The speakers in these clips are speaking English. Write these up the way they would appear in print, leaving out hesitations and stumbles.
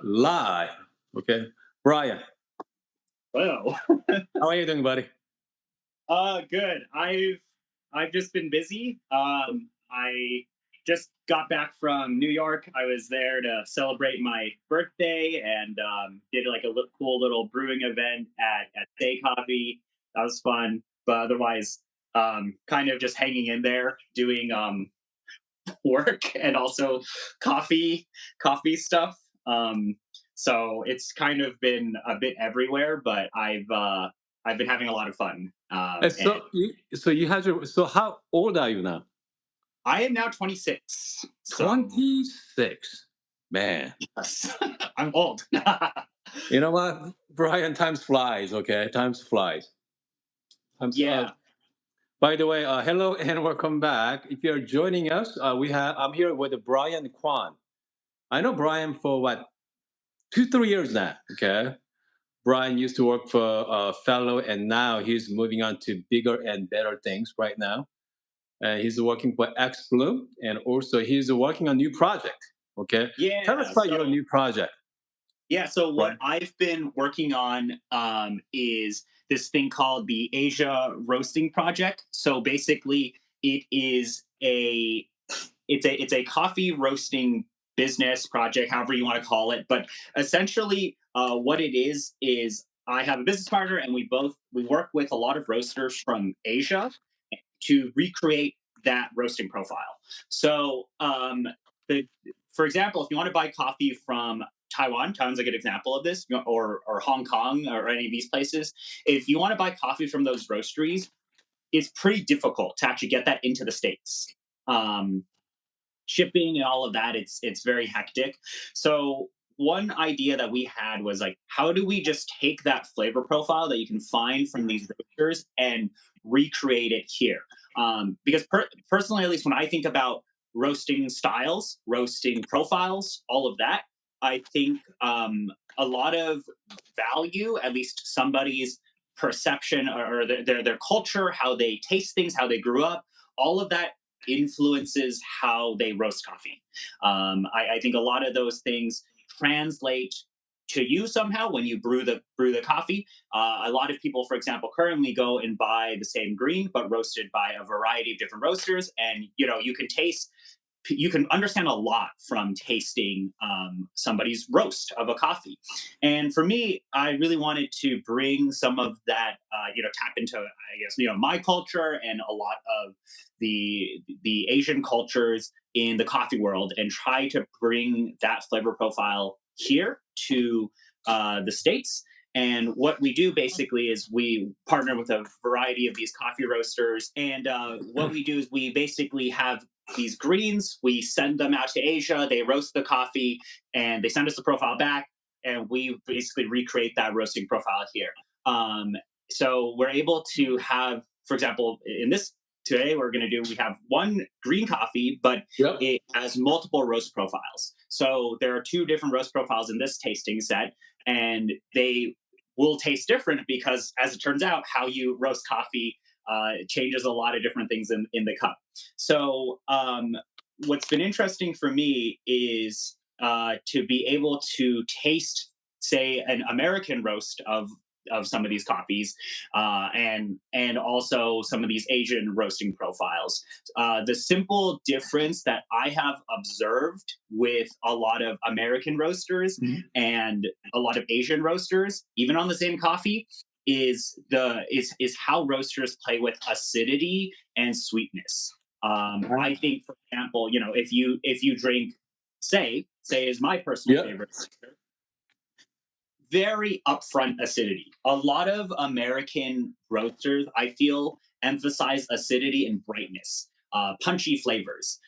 Live. Okay. Brian, Well, how are you doing, buddy? good. I've just been busy. I just got back from New York. I was there to celebrate my birthday and did like a cool little brewing event at Day Coffee. That was fun. But otherwise, kind of just hanging in there doing work and also coffee stuff. So it's kind of been a bit everywhere, but I've been having a lot of fun. And So how old are you now? I am now 26, so 26. Man. yes, I'm old. You know what? Brian, times flies, okay? Times flies. Times Yeah. By the way, hello and welcome back. If you're joining us, I'm here with Brian Kwan. I know Brian for what, 2, 3 years now, okay? Brian used to work for Fellow, and now he's moving on to bigger and better things right now. He's working for X Bloom, and also he's working on a new project. Okay, tell us Yeah. about your new project, So what Brian. I've been working on is this thing called the Asia Roasting Project. So basically, it is a it's a coffee roasting business project, however you want to call it. But essentially, what it is I have a business partner, and we work with a lot of roasters from Asia to recreate that roasting profile. So, the for example, if you want to buy coffee from Taiwan's a good example of this, or Hong Kong or any of these places. If you want to buy coffee from those roasteries, it's pretty difficult to actually get that into the states. Um, Shipping and all of that, it's very hectic. So one idea that we had was like, how do we just take that flavor profile that you can find from these roasters and recreate it here? Because personally, at least when I think about roasting styles, roasting profiles, all of that, I think a lot of value, at least somebody's perception or their culture, how they taste things, how they grew up, all of that influences how they roast coffee. I think a lot of those things translate to you somehow when you brew the coffee. A lot of people, for example, currently go and buy the same green but roasted by a variety of different roasters, and you can understand a lot from tasting somebody's roast of a coffee. And for me, I really wanted to bring some of that, tap into, I guess, my culture and a lot of the Asian cultures in the coffee world, and try to bring that flavor profile here to the states. And what we do basically is we partner with a variety of these coffee roasters. And what we do is we basically have these greens, we send them out to Asia, they roast the coffee, and they send us the profile back, and we basically recreate that roasting profile here. Um, so we're able to have, for example, in this today, we have one green coffee, but Yep. it has multiple roast profiles. So there are two different roast profiles in this tasting set, and they will taste different because, as it turns out, how you roast coffee changes a lot of different things in the cup. So, what's been interesting for me is to be able to taste, say, an American roast of some of these coffees, and also some of these Asian roasting profiles. The simple difference that I have observed with a lot of American roasters Mhm. and a lot of Asian roasters, even on the same coffee, is how roasters play with acidity and sweetness. I Ah. think, for example, if you drink, say is my personal Yep. favorite, very upfront acidity. A lot of American roasters, I feel, emphasize acidity and brightness, punchy flavors,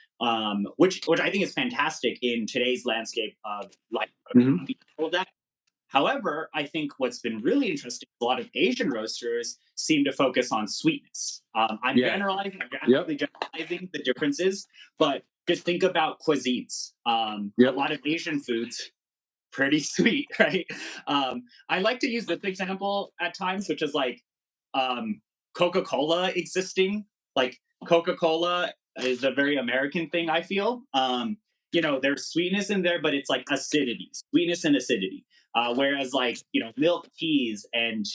which I think is fantastic in today's landscape of light Mhm. coffee, all of that. However, I think what's been really interesting, a lot of Asian roasters seem to focus on sweetness. Yeah. I'm Yep. drastically generalizing the differences, but just think about cuisines. A Yep. lot of Asian foods pretty sweet, right? I like to use this example at times, which is like Coca Cola existing. Like Coca Cola is a very American thing, I feel. there's sweetness in there, but it's like acidity, sweetness and acidity. Whereas like milk teas and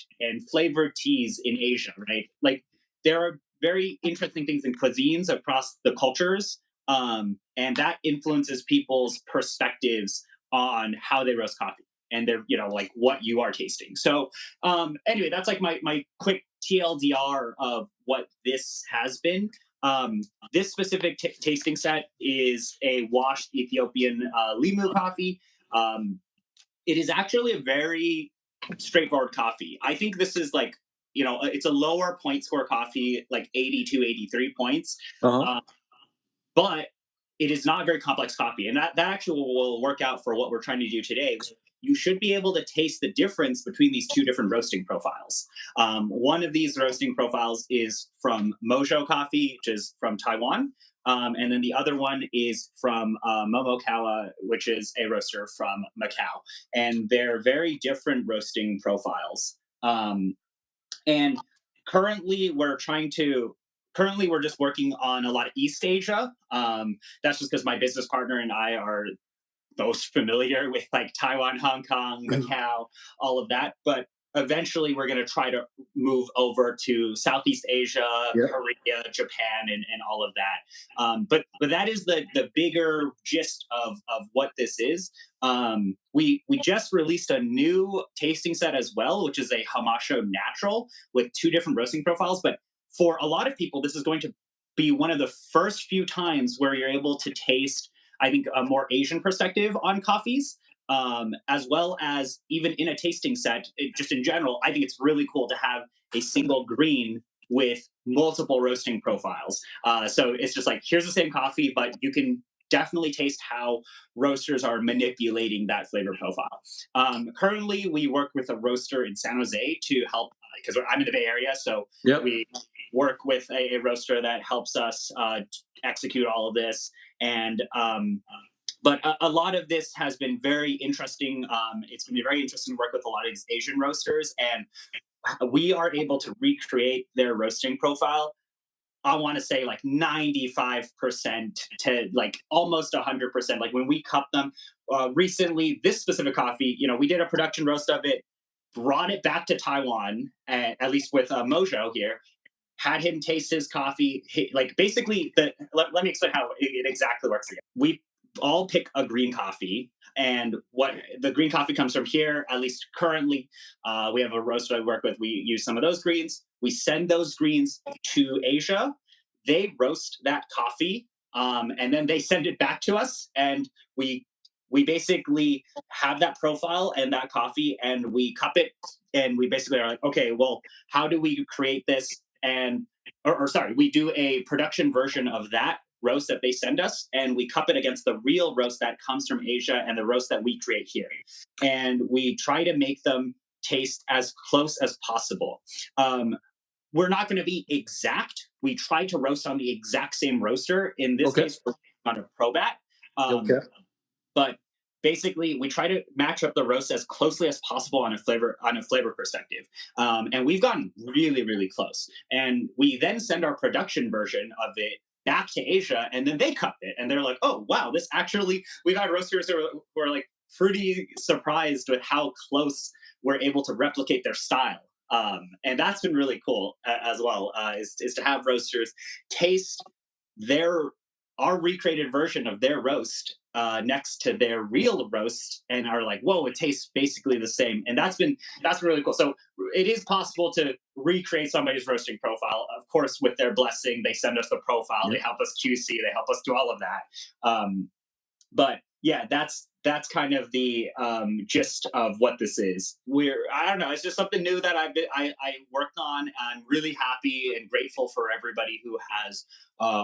flavored teas in Asia, right? Like there are very interesting things in cuisines across the cultures, and that influences people's perspectives on how they roast coffee and their like what you are tasting. So anyway, that's like my quick TLDR of what this has been. This specific tasting set is a washed Ethiopian limu coffee. Um, it is actually a very straightforward coffee. I think this is like, it's a lower point score coffee, like 82, 83 points. Uh-huh. Uh, but it is not a very complex coffee. And that actually will work out for what we're trying to do today. You should be able to taste the difference between these two different roasting profiles. One of these roasting profiles is from Mojo Coffee, which is from Taiwan. And then the other one is from Momokawa, which is a roaster from Macau. And they're very different roasting profiles. And currently we're just working on a lot of East Asia. That's just because my business partner and I are most familiar with like Taiwan, Hong Kong, Macau, all of that. But eventually we're going to try to move over to Southeast Asia, Yep. Korea, Japan, and all of that. But that is the bigger gist of what this is. We just released a new tasting set as well, which is a Hamasho Natural with two different roasting profiles. But for a lot of people, this is going to be one of the first few times where you're able to taste, I think, a more Asian perspective on coffees, as well as even in a tasting set, just in general. I think it's really cool to have a single green with multiple roasting profiles. So it's just like, here's the same coffee, but you can definitely taste how roasters are manipulating that flavor profile. Currently, we work with a roaster in San Jose to help, because I'm in the Bay Area, so Yep. we work with a roaster that helps us execute all of this. And but a lot of this has been very interesting. It's been very interesting to work with a lot of these Asian roasters, and we are able to recreate their roasting profile. I want to say like 95% to like almost 100%. Like when we cup them recently, this specific coffee, we did a production roast of it, brought it back to Taiwan, at least with Mojo here, had him taste his coffee. Like basically, let me explain how it exactly works again. We all pick a green coffee, and what the green coffee comes from here, at least currently. We have a roaster I work with. We use some of those greens. We send those greens to Asia. They roast that coffee, and then they send it back to us, and we basically have that profile and that coffee, and we cup it, and we basically are like, okay, well, how do we create this? And or sorry, we do a production version of that roast that they send us, and we cup it against the real roast that comes from Asia and the roast that we create here, and we try to make them taste as close as possible. We're not going to be exact. We try to roast on the exact same roaster. In this Okay. case, we're on a Probat. Okay. But basically we try to match up the roast as closely as possible on a flavor perspective, and we've gotten really close, and we then send our production version of it back to Asia, and then they cup it, and they're like, oh wow, this actually, we've had roasters who are like pretty surprised with how close we're able to replicate their style. And that's been really cool as well, is to have roasters taste their our recreated version of their roast next to their real roast, and are like, whoa, it tastes basically the same. And that's really cool. So it is possible to recreate somebody's roasting profile, of course, with their blessing. They send us the profile, Yeah. they help us QC, they help us do all of that. But yeah, that's kind of the gist of what this is. I don't know, it's just something new that I worked on. I'm really happy and grateful for everybody who has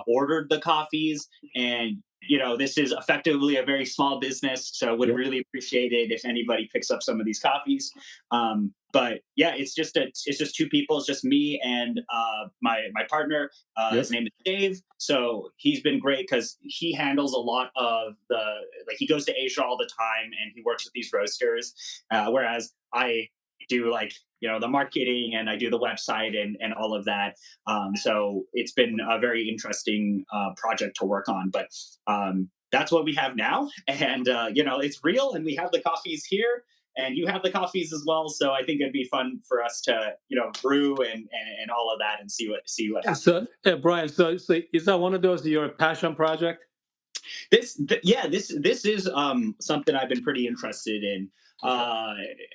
ordered the coffees, and this is effectively a very small business, so would Yeah. really appreciate it if anybody picks up some of these coffees. But yeah, it's just two people. It's just me and my partner. His Yep. name is Dave. So he's been great because he handles a lot of like, he goes to Asia all the time and he works with these roasters, whereas I do like the marketing, and I do the website and all of that. So it's been a very interesting project to work on. But that's what we have now. And it's real, and we have the coffees here, and you have the coffees as well. So I think it'd be fun for us to brew and all of that, and see what And happens. so, Brian, so is that one of those your passion project? Yeah, this is something I've been pretty interested in. Okay.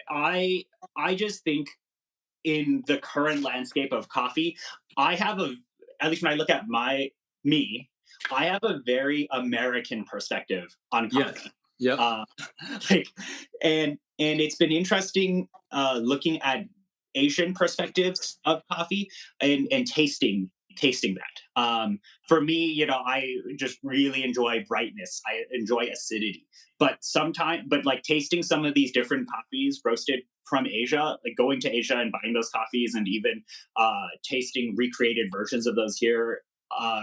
uh I just think, in the current landscape of coffee, I have a at least when I look at me, I have a very American perspective on Yes. coffee. Yep. Uh, like, and it's been interesting looking at Asian perspectives of coffee, and tasting that. For me, I just really enjoy brightness. I enjoy acidity. But like tasting some of these different coffees roasted from Asia, like going to Asia and buying those coffees, and even tasting recreated versions of those here,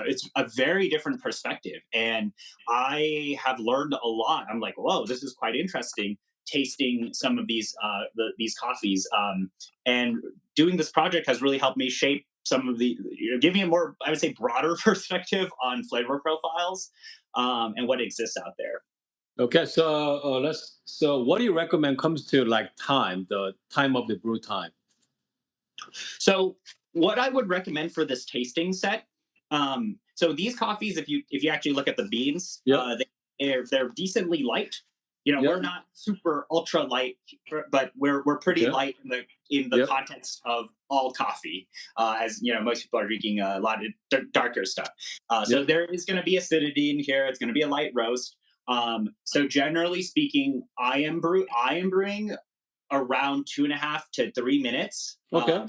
it's a very different perspective. And I have learned a lot. I'm like, whoa, this is quite interesting. Tasting some of these coffees, and doing this project has really helped me shape some of give me a more, I would say, broader perspective on flavor profiles, and what exists out there. Okay. So let's. So what do you recommend comes to like time, the time of the brew time? So what I would recommend for this tasting set, so these coffees, if you actually look at the beans, Yep. they're decently light. We're Yep. not super ultra light, but we're pretty Okay. light in the Yep. context of all coffee, as most people are drinking a lot of darker stuff. So Yep. there is going to be acidity in here. It's going to be a light roast. So generally speaking, I am brewing around 2.5 to 3 minutes. Okay.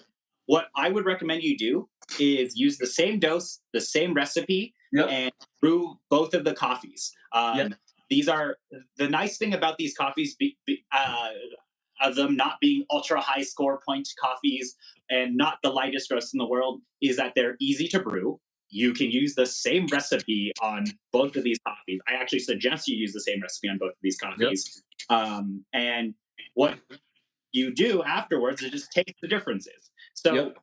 What I would recommend you do is use the same dose, the same recipe, Yep. and brew both of the coffees. Yep. These are the nice thing about these coffees, of them not being ultra high score point coffees and not the lightest roast in the world, is that they're easy to brew. You can use the same recipe on both of these coffees. I actually suggest you use the same recipe on both of these Yep. coffees. And what you do afterwards is just taste the differences. So Yep.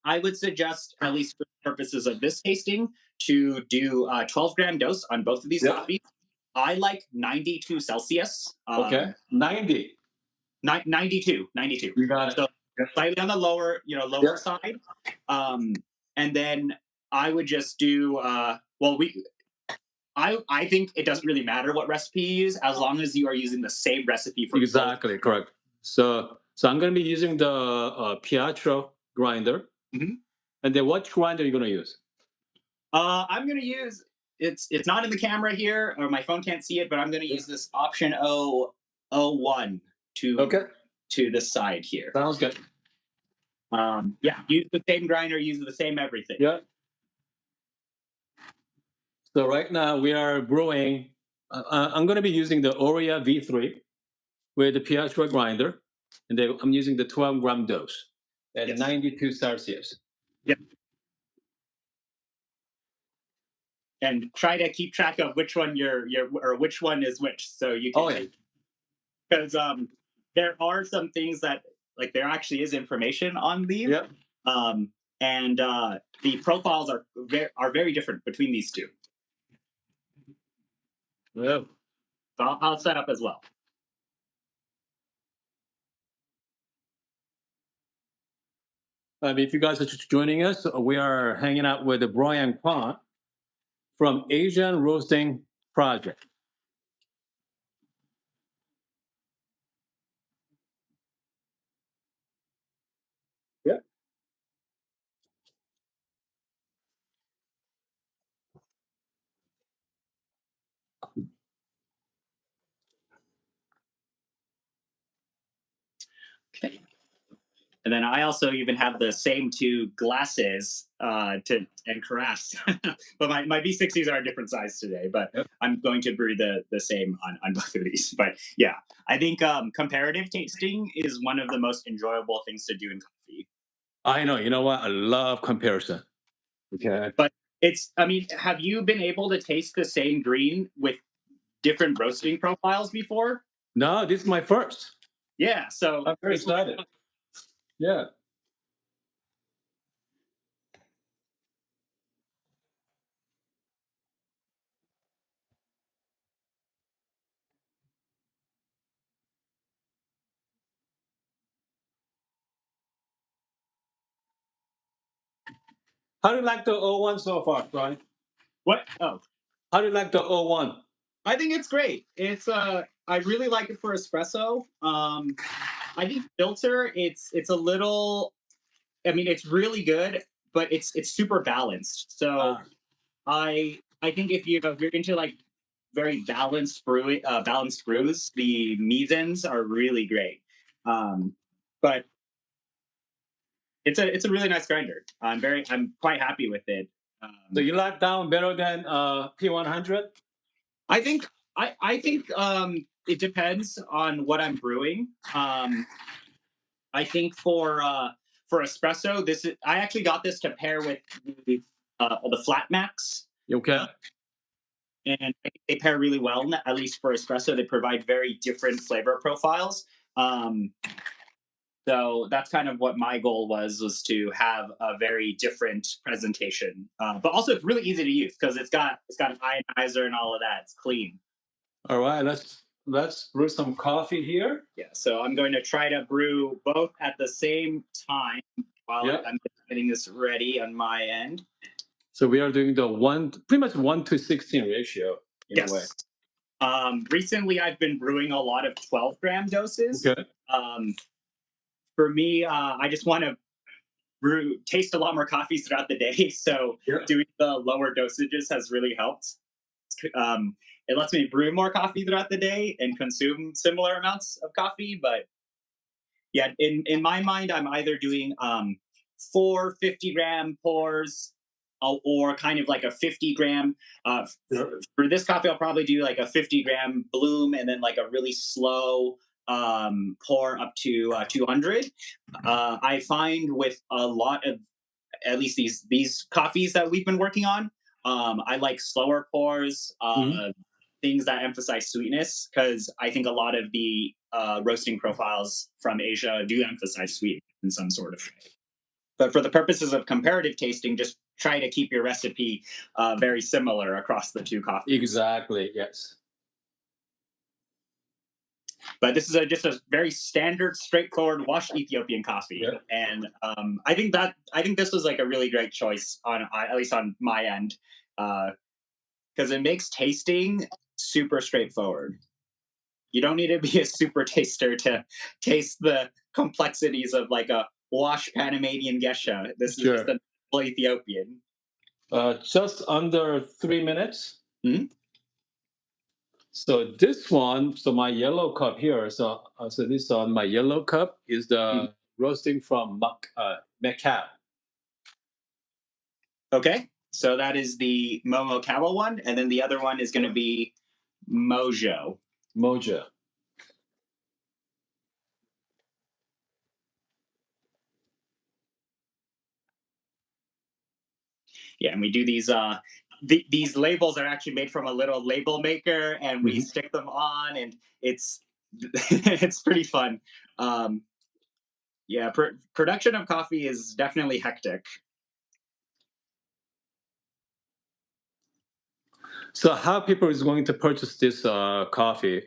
I would suggest, at least for the purposes of this tasting, to do a 12-gram dose on both of these Yep. coffees. I like 92 Celsius, Okay. 90. 92. You got it. So Yep. slightly on the lower Yep. side. And then I would just do, I think it doesn't really matter what recipe you use, as long as you are using the same recipe for both. Exactly. Correct. So I'm gonna be using the Pietro grinder, Mhm. and then what grinder are you gonna use? I'm gonna use, it's not in the camera here, or my phone can't see it, but I'm gonna Yep. use this option O1 to Okay. the side here. Sounds good. Yeah, use the same grinder, use the same everything. Yeah. So right now we are brewing. I'm going to be using the Oria V3 with the Pietro grinder, and then I'm using the 12-gram dose at Yes. 92 Celsius. Yep. And try to keep track of which one or which one is which, so you can Oh yeah. take, because there are some things that, like, there actually is information on these, Yeah. um, and the profiles are very different between these two. Yeah. So I'll set up as well. If you guys are just joining us, we are hanging out with the Brian Kwan from Asian Roasting Project. Yeah. Okay. And then I also even have the same two glasses to and carafes. But my V60s are a different size today, but Yep. I'm going to brew the same on both of these. But yeah, I think comparative tasting is one of the most enjoyable things to do in coffee. I know. You know what? I love comparison. Okay. But I mean, have you been able to taste the same green with different roasting profiles before? No, this is my first. Yeah, so I'm very it's really excited. fun. Yeah. How do you like the O1 so far, Brian? What? Oh, How do you like the O1? I think it's great. It's I really like it for espresso. I think filter, it's a little. I mean, it's really good, but it's super balanced. So Ah, I think if you're into like very balanced brews, the Mizens are really great. Um, but it's a really nice grinder. I'm quite happy with it. so Um, you like that one better than P100? I think I think it depends on what I'm brewing. I think for espresso, I actually got this to pair with the Flat Max, Okay. and I think they pair really well. At least for espresso, they provide very different flavor profiles. Um, so that's kind of what my goal was to have a very different presentation. But also, it's really easy to use because it's got an ionizer and all of that. It's clean. All right, let's brew some coffee here. Yeah, so I'm going to try to brew both at the same time while Yeah. I'm getting this ready on my end. So we are doing the pretty much 1 to 16 ratio in a way. Yes. Recently, I've been brewing a lot of 12-gram doses. Okay. Um, for me, I just want to taste a lot more coffees throughout the day. So Yeah. doing the lower dosages has really helped. It lets me brew more coffee throughout the day and consume similar amounts of coffee, but yeah, in my mind, I'm either doing 4 50-gram pours, or kind of like a 50-gram. Yeah. For this coffee, I'll probably do like a 50-gram bloom and then like a really slow pour up to 200. I find with a lot of, at least these coffees that we've been working on, I like slower pours, Mhm. things that emphasize sweetness, because I think a lot of the roasting profiles from Asia do emphasize sweetness in some sort of way. But for the purposes of comparative tasting, just try to keep your recipe very similar across the two coffees. Exactly. Yes. But this is just a very standard, straightforward washed Ethiopian coffee, Yeah. and I think this was like a really great choice on, at least on my end, because it makes tasting super straightforward. You don't need to be a super taster to taste the complexities of like a wash Panamanian Gesha. This is just Sure. a full Ethiopian. Just under 3 minutes. Mhm. So this one, so my yellow cup here. So this on my yellow cup is Mhm. the roasting from Macau. Okay, so that is the Momokawa one, and then the other one is going to be Mojo. Moja. Yeah, and we do these. These labels are actually made from a little label maker, and we Mhm. stick them on, and it's it's pretty fun. Um, yeah, production of coffee is definitely hectic. So how people is going to purchase this coffee?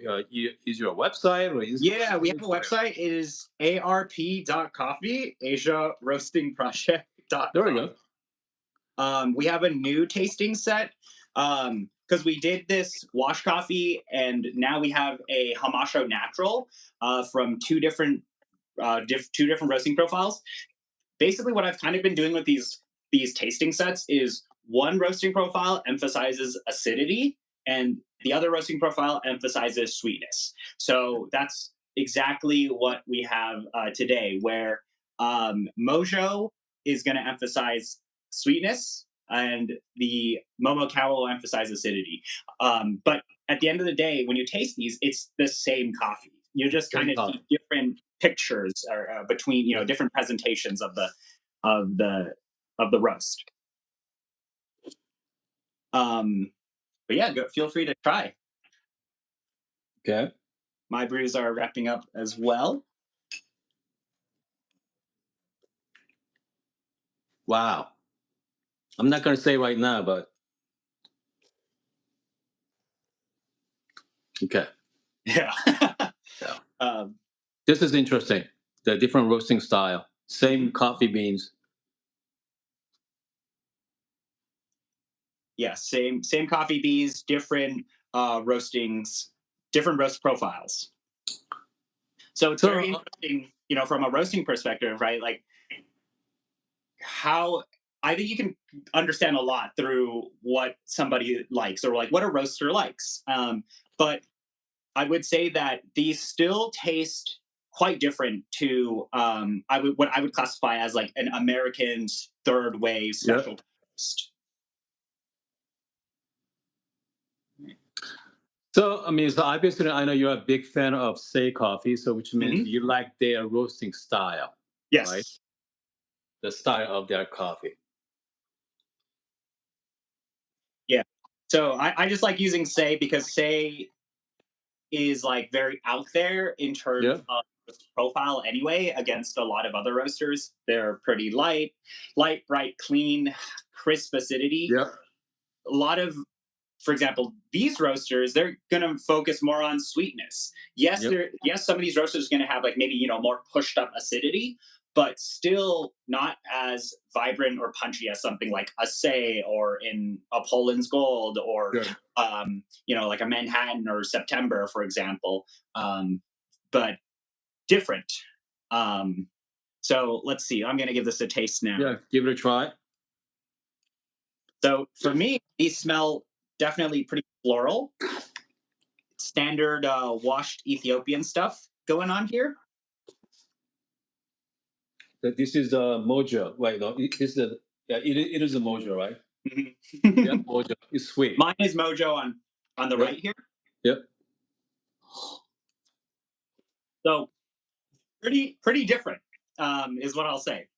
Is your website or Yeah, we Instagram? have a Where? website. It is arp.coffee, Asia Roasting There we Project.com. go. We have a new tasting set because we did this wash coffee, and now we have a Hamasho Natural from two different roasting profiles. Basically, what I've kind of been doing with these tasting sets is one roasting profile emphasizes acidity, and the other roasting profile emphasizes sweetness. So that's exactly what we have today, where Mojo is going to emphasize sweetness, and the Momokawa will emphasize acidity. But at the end of the day, when you taste these, it's the same coffee. You just kind Same of coffee. see different pictures between, Yeah. different presentations of the of the roast. Um, but yeah, feel free to try. Okay. My brews are wrapping up as well. Wow. I'm not going to say right now, but okay. Yeah. Yeah. um, This is interesting. The different roasting style. Same mhm. coffee beans. Yeah, same coffee bees, different roastings, different roast profiles. So it's So very interesting, from a roasting perspective, right? Like how I think you can understand a lot through what somebody likes or like what a roaster likes. But I would say that these still taste quite different to what I would classify as like an American third wave yeah. special roast. So I mean, so obviously I know you're a big fan of Say Coffee, so which means Mhm. you like their roasting style, right? Yes. The style of their coffee. Yeah. So I just like using say because say is like very out there in terms Yeah. of profile anyway against a lot of other roasters. They're pretty light, bright, clean, crisp acidity. Yeah. A lot of, for example, these roasters, they're going to focus more on sweetness. Yep. Yes, some of these roasters are going to have like maybe, more pushed up acidity, but still not as vibrant or punchy as something like a Say or in a Poland's Gold or, Good. like a Manhattan or September, for example. But different. Um, so let's see. I'm going to give this a taste now. Yeah. Give it a try. So for me, these smell definitely pretty floral, standard washed Ethiopian stuff going on here. This is the mojo. Wait, no, it is the yeah. It is a mojo, right? Yeah, Mhm. mojo. It's sweet. Mine is Mojo on the Yep. right here. Yep. So pretty different, is what I'll say.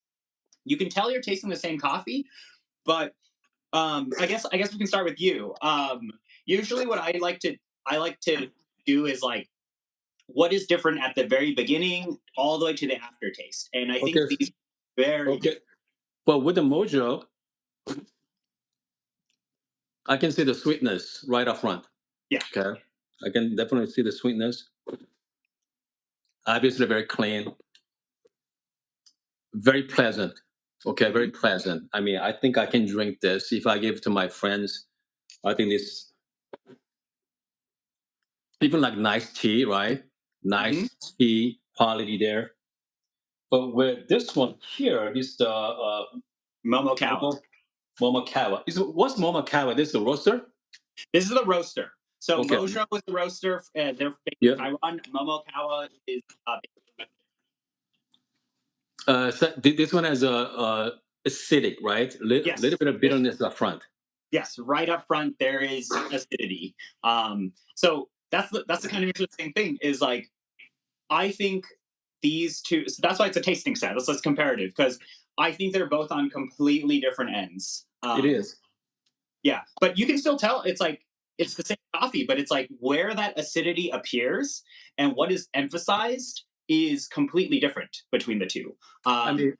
You can tell you're tasting the same coffee, but I guess we can start with you. Usually, what I like to do is like what is different at the very beginning all the way to the aftertaste, and I think Okay. these very Okay. different. But with the mojo, I can see the sweetness right up front. Yeah. Okay. I can definitely see the sweetness. Obviously, very clean, very pleasant. Okay, very Mhm. pleasant. I mean, I think I can drink this if I give it to my friends. I think this even like nice tea, right? Mhm. Nice tea quality there. But with this one here, this Momokawa. Momo Momokawa. What's Momokawa? This is the roaster. This is the roaster. So Okay. Mojo was the roaster. They're based Yeah. in Taiwan. Momokawa is So this one has a acidic, right? Little yes. bit of This bitterness up front. Yes, right up front there is acidity. So that's the kind of interesting thing is like I think these two. So that's why it's a tasting set. Let's comparative because I think they're both on completely different ends. It is. Yeah, but you can still tell it's like it's the same coffee, but it's like where that acidity appears and what is emphasized is completely different between the two. I Um, mean,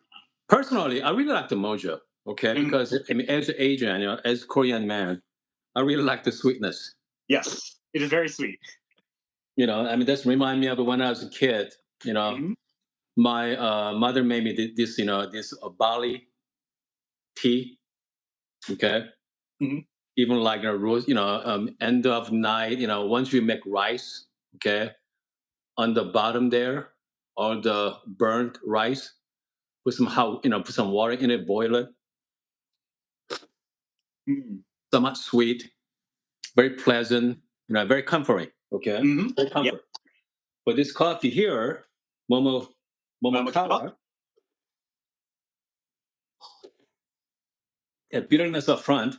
personally, I really like the mojo. Okay, mhm, because I mean, as an Asian, as a Korean man, I really like the sweetness. yes, it is very sweet. I mean, that's remind me of when I was a kid. You know, Mhm, my mother made me this, this barley tea. Okay, mhm, even like a rose, end of night. Once you make rice, okay, on the bottom there, all the burnt rice, put some water in it, boil it, mhm, somewhat sweet, very pleasant, very comforting. Okay, mhm. very Yep, comfort. But this coffee here, Momo Momokawa. Momokawa, bitterness up front,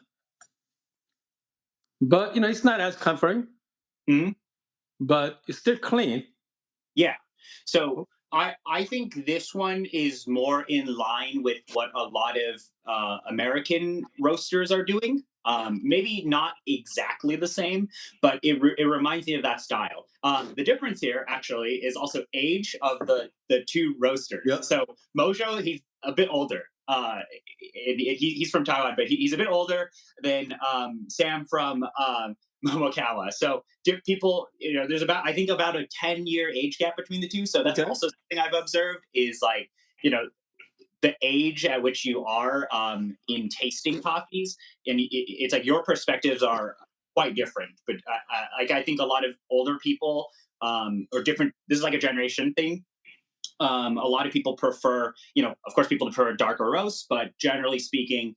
but it's not as comforting, Mhm. but it's still clean. Yeah. So I think this one is more in line with what a lot of American roasters are doing. Maybe not exactly the same, but it reminds me of that style. The difference here actually is also age of the two roasters. Yep. So Mojo, he's a bit older. He's from Taiwan, but he's a bit older than Sam from Momokawa. So people, there's about I think about a 10-year age gap between the two. So that's Okay. also something I've observed is like, you know, the age at which you are in tasting coffees, and it's like your perspectives are quite different. But like I think a lot of older people or different. This is like a generation thing. A lot of people prefer, of course, people prefer darker roasts, but generally speaking,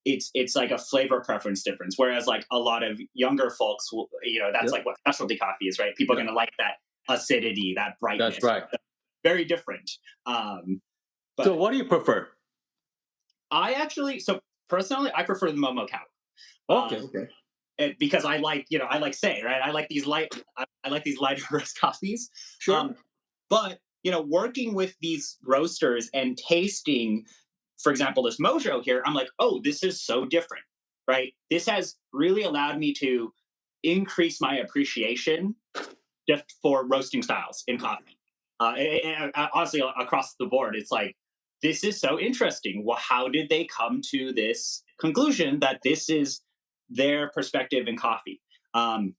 it's like a flavor preference difference. Whereas like a lot of younger folks, will, that's Yep. like what specialty coffee is, right? People are Yep. going to like that acidity, that That's brightness. right. Very different. Um, So but what do you prefer? so personally, I prefer the Momo cow. Okay. Um, Okay. because I like, I like say, right? I like these lighter roast coffees. Sure. Um, but working with these roasters and tasting, for example, this Mojo here, I'm like, oh, this is so different, right? This has really allowed me to increase my appreciation just for roasting styles in coffee. Honestly, across the board, it's like this is so interesting. Well, how did they come to this conclusion that this is their perspective in coffee? Um,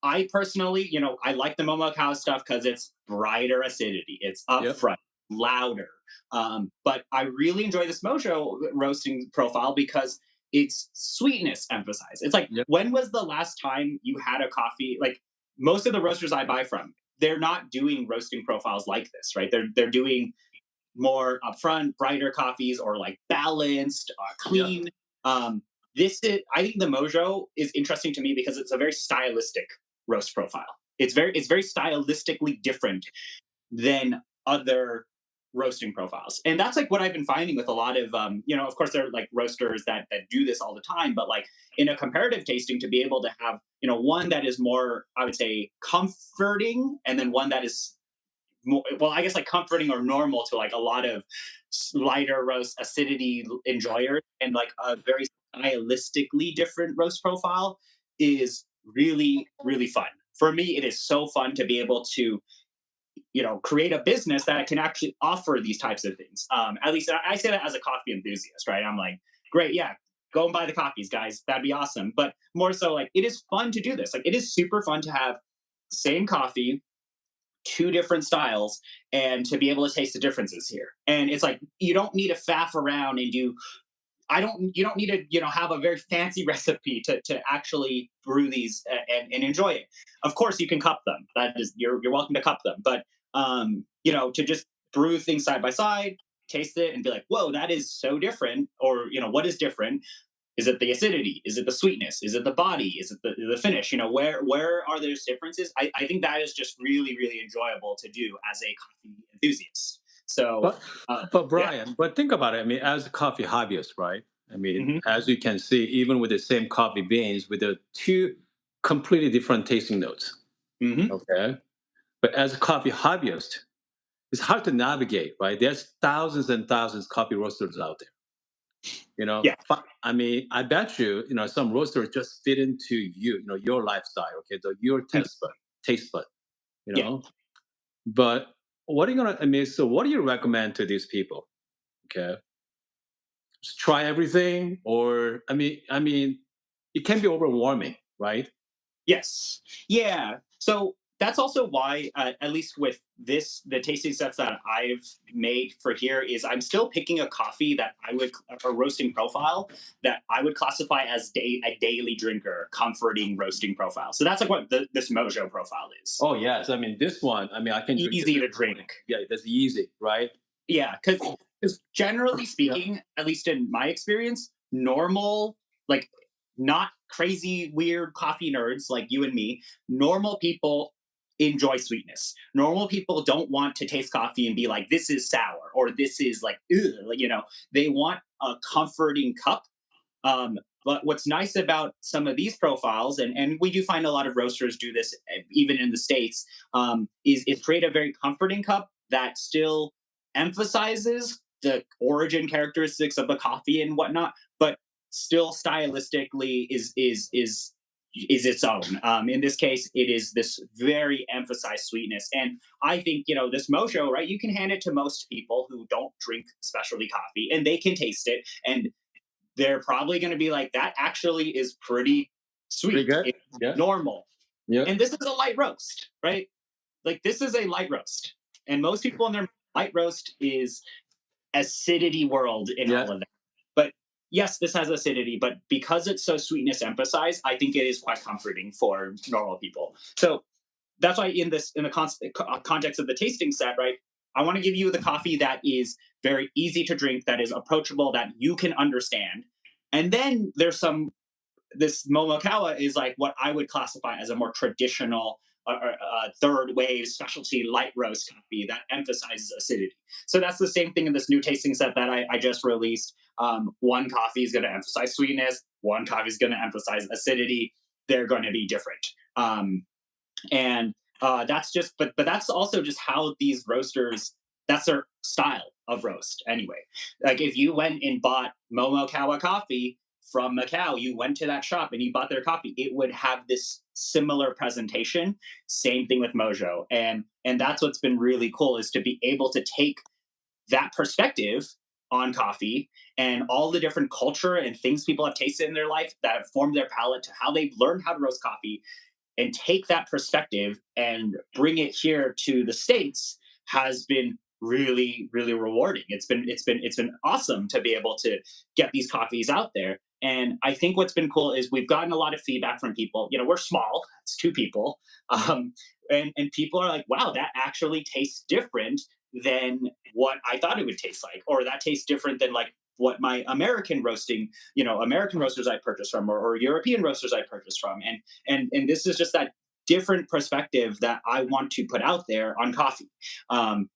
I personally, I like the Momokao stuff because it's brighter acidity, it's Yep. upfront, louder. But I really enjoy this Mojo roasting profile because it's sweetness emphasized. It's like, Yep. when was the last time you had a coffee? Like most of the roasters I buy from, they're not doing roasting profiles like this, right? They're doing more upfront, brighter coffees or like balanced, Yep. clean. Um, I think the Mojo is interesting to me because it's a very stylistic roast profile. It's very stylistically different than other roasting profiles. And that's like what I've been finding with a lot of of course there are like roasters that do this all the time, but like in a comparative tasting to be able to have, one that is more, I would say, comforting, and then one that is more, well, I guess like comforting or normal to like a lot of lighter roast acidity enjoyers, and like a very stylistically different roast profile is really, really fun. For me, it is so fun to be able to, create a business that can actually offer these types of things. At least I say that as a coffee enthusiast, right? I'm like, great, yeah, go and buy the coffees, guys. That'd be awesome. But more so, like, it is fun to do this. Like, it is super fun to have same coffee, two different styles, and to be able to taste the differences here. And it's like you don't need to faff around and do I don't you don't need to have a very fancy recipe to actually brew these and enjoy it. Of course you can cup them. That is you're welcome to cup them. But to just brew things side by side, taste it and be like, whoa, that is so different. Or what is different? Is it the acidity? Is it the sweetness? Is it the body? Is it the finish? Where are those differences? I think that is just really, really enjoyable to do as a coffee enthusiast. So But yeah. Brian, but think about it. I mean, as a coffee hobbyist, right? I mean, Hmm. as you can see, even with the same coffee beans, with the two completely different tasting notes. Hmm. Okay. But as a coffee hobbyist, it's hard to navigate, right? There's thousands and thousands of coffee roasters out there. Yeah. I mean, I bet you, some roasters just fit into your lifestyle, okay, your Mhm. taste bud, you Yeah. know. But what are you gonna? I mean, so what do you recommend to these people? Okay, just try everything, or I mean, it can be overwhelming, right? Yes. Yeah. So that's also why, at least with the tasting sets that I've made for here, is I'm still picking a coffee that a roasting profile that I would classify as a daily drinker, comforting roasting profile. So that's like what this Mojo profile is. Oh yes, I mean this one. I mean, I can drink this Easy to every morning. drink. Yeah, that's easy, right? Yeah, because generally Yeah. speaking, at least in my experience, normal, like not crazy weird coffee nerds like you and me, normal people enjoy sweetness. Normal people don't want to taste coffee and be like, this is sour or this is like, ugh, they want a comforting cup. But what's nice about some of these profiles, and we do find a lot of roasters do this even in the States, is create a very comforting cup that still emphasizes the origin characteristics of the coffee and whatnot, but still stylistically is its own. In this case, it is this very emphasized sweetness, and I think this Mojo, right? You can hand it to most people who don't drink specialty coffee, and they can taste it, and they're probably going to be like, that actually is pretty Pretty sweet. good. It's Yeah. normal. Yeah. And this is a light roast, right? Like, this is a light roast. And most people in their light roast is acidity world in Yeah. all of that. But yes, this has acidity, but because it's so sweetness emphasized, I think it is quite comforting for normal people. So that's why in the context of the tasting set, right? I want to give you the coffee that is very easy to drink, that is approachable, that you can understand. And then there's some this Momokawa is like what I would classify as a more traditional third wave specialty light roast coffee that emphasizes acidity. So that's the same thing in this new tasting set that I just released. One coffee is going to emphasize sweetness, one coffee is going to emphasize acidity. They're going to be different. And that's just but that's also just how these roasters, that's their style of roast anyway. Like if you went and bought Momokawa coffee from Macau, you went to that shop and you bought their coffee, it would have this similar presentation. Same thing with Mojo. And that's what's been really cool, is to be able to take that perspective on coffee and all the different culture and things people have tasted in their life that have formed their palate to how they've learned how to roast coffee, and take that perspective and bring it here to the States has been really really rewarding. It's been awesome to be able to get these coffees out there. And I think what's been cool is we've gotten a lot of feedback from people. We're small, it's two people. And people are like, wow, that actually tastes different than what I thought it would taste like, or that tastes different than like what my American roasting, American roasters I purchased from, or European roasters I purchased from. And this is just that different perspective that I want to put out there on coffee. And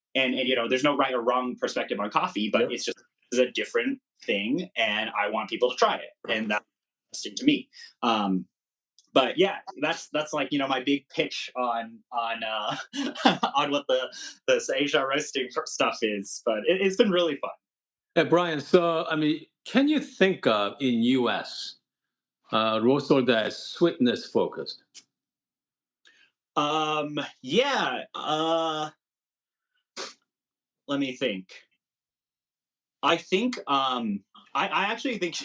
there's no right or wrong perspective on coffee, but Yep. it's a different thing, and I want people to try it, and that's interesting to me. But yeah, that's like my big pitch on on what the Asia roasting stuff is. But it's been really fun. Hey, Brian, so I mean, can you think of in US roaster that is sweetness focused? Yeah. Let me think. I think I actually think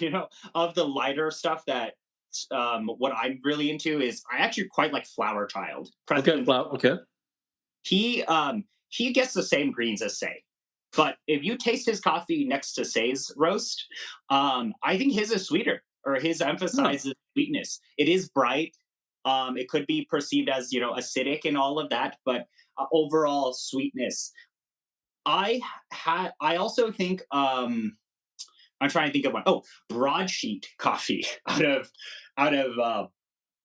of the lighter stuff that what I'm really into is I actually quite like Flower Child. Okay, President, well, okay. he gets the same greens as Say. But if you taste his coffee next to Say's roast, I think his is sweeter, or his Huh. emphasizes sweetness. It is bright. It could be perceived as acidic and all of that, but overall sweetness. I also think I'm trying to think of one. Oh, Broadsheet Coffee out of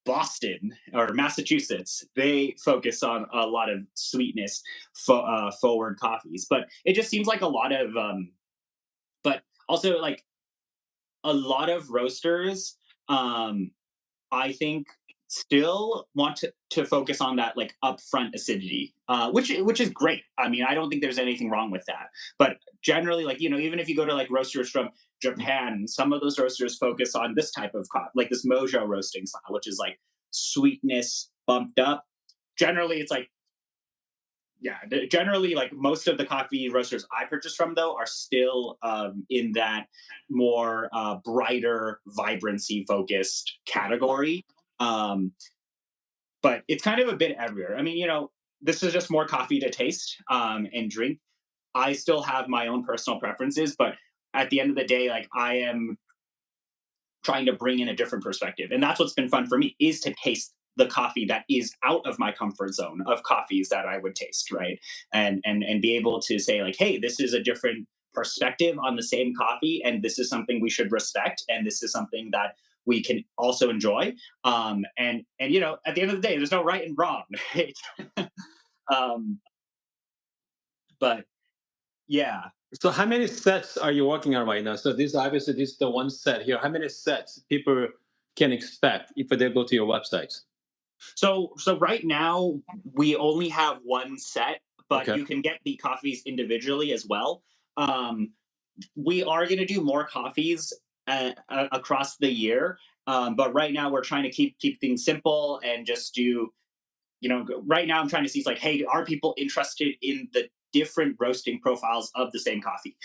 Boston or Massachusetts. They focus on a lot of sweetness forward coffees, but it just seems like a lot of but also like a lot of roasters, um I think still want to focus on that like upfront acidity, which is great. I mean, I don't think there's anything wrong with that. But generally, like even if you go to like roasters from Japan, some of those roasters focus on this type of like this mojo roasting style, which is like sweetness bumped up. Generally, it's like yeah, generally like most of the coffee roasters I purchase from though are still in that more brighter vibrancy focused category. um, but it's kind of a bit everywhere. I mean, this is just more coffee to taste and drink. I still have my own personal preferences, but at the end of the day, like I am trying to bring in a different perspective, and that's what's been fun for me, is to taste the coffee that is out of my comfort zone of coffees that I would taste, right? And be able to say like, hey, this is a different perspective on the same coffee, and this is something we should respect, and this is something that we can also enjoy. And at the end of the day, there's no right and wrong, right? um, but yeah. So how many sets are you working on right now? So this obviously this is the one set here. How many sets people can expect if they go to your website? So right now we only have one set, but Okay. you can get the coffees individually as well. Um, we are going to do more coffees across the year, but right now we're trying to keep things simple and just do. Right now I'm trying to see, like, hey, are people interested in the different roasting profiles of the same coffee?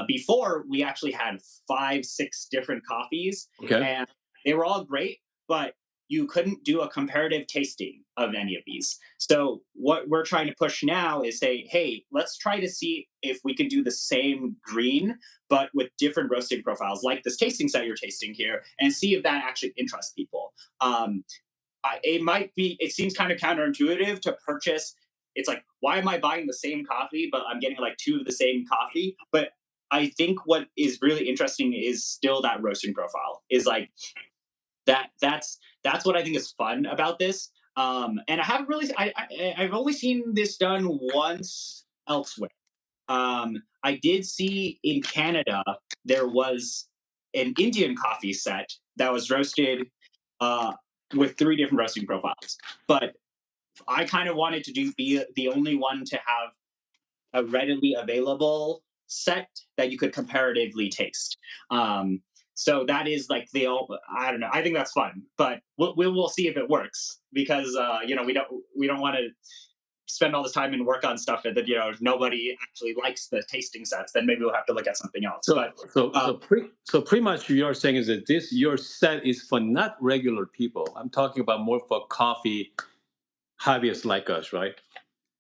Before we actually had 5, 6 different coffees, Okay. and they were all great, but you couldn't do a comparative tasting of any of these. So what we're trying to push now is say, hey, let's try to see if we can do the same green, but with different roasting profiles, like this tasting set you're tasting here, and see if that actually interests people. Um, it might be, it seems kind of counterintuitive to purchase. It's like, why am I buying the same coffee, but I'm getting like two of the same coffee? But I think what is really interesting is still that roasting profile is like that's what I think is fun about this. And I haven't really, I've only seen this done once elsewhere. I did see in Canada there was an Indian coffee set that was roasted uh, with three different roasting profiles. But I kind of wanted to be the only one to have a readily available set that you could comparatively taste. Um, so that is like I don't know. I think that's fun, but we'll see if it works because we don't want to spend all this time and work on stuff that nobody actually likes the tasting sets. Then maybe we'll have to look at something else. So But so pretty much you're saying is that this your set is for not regular people. I'm talking about more for coffee hobbyists like us, right?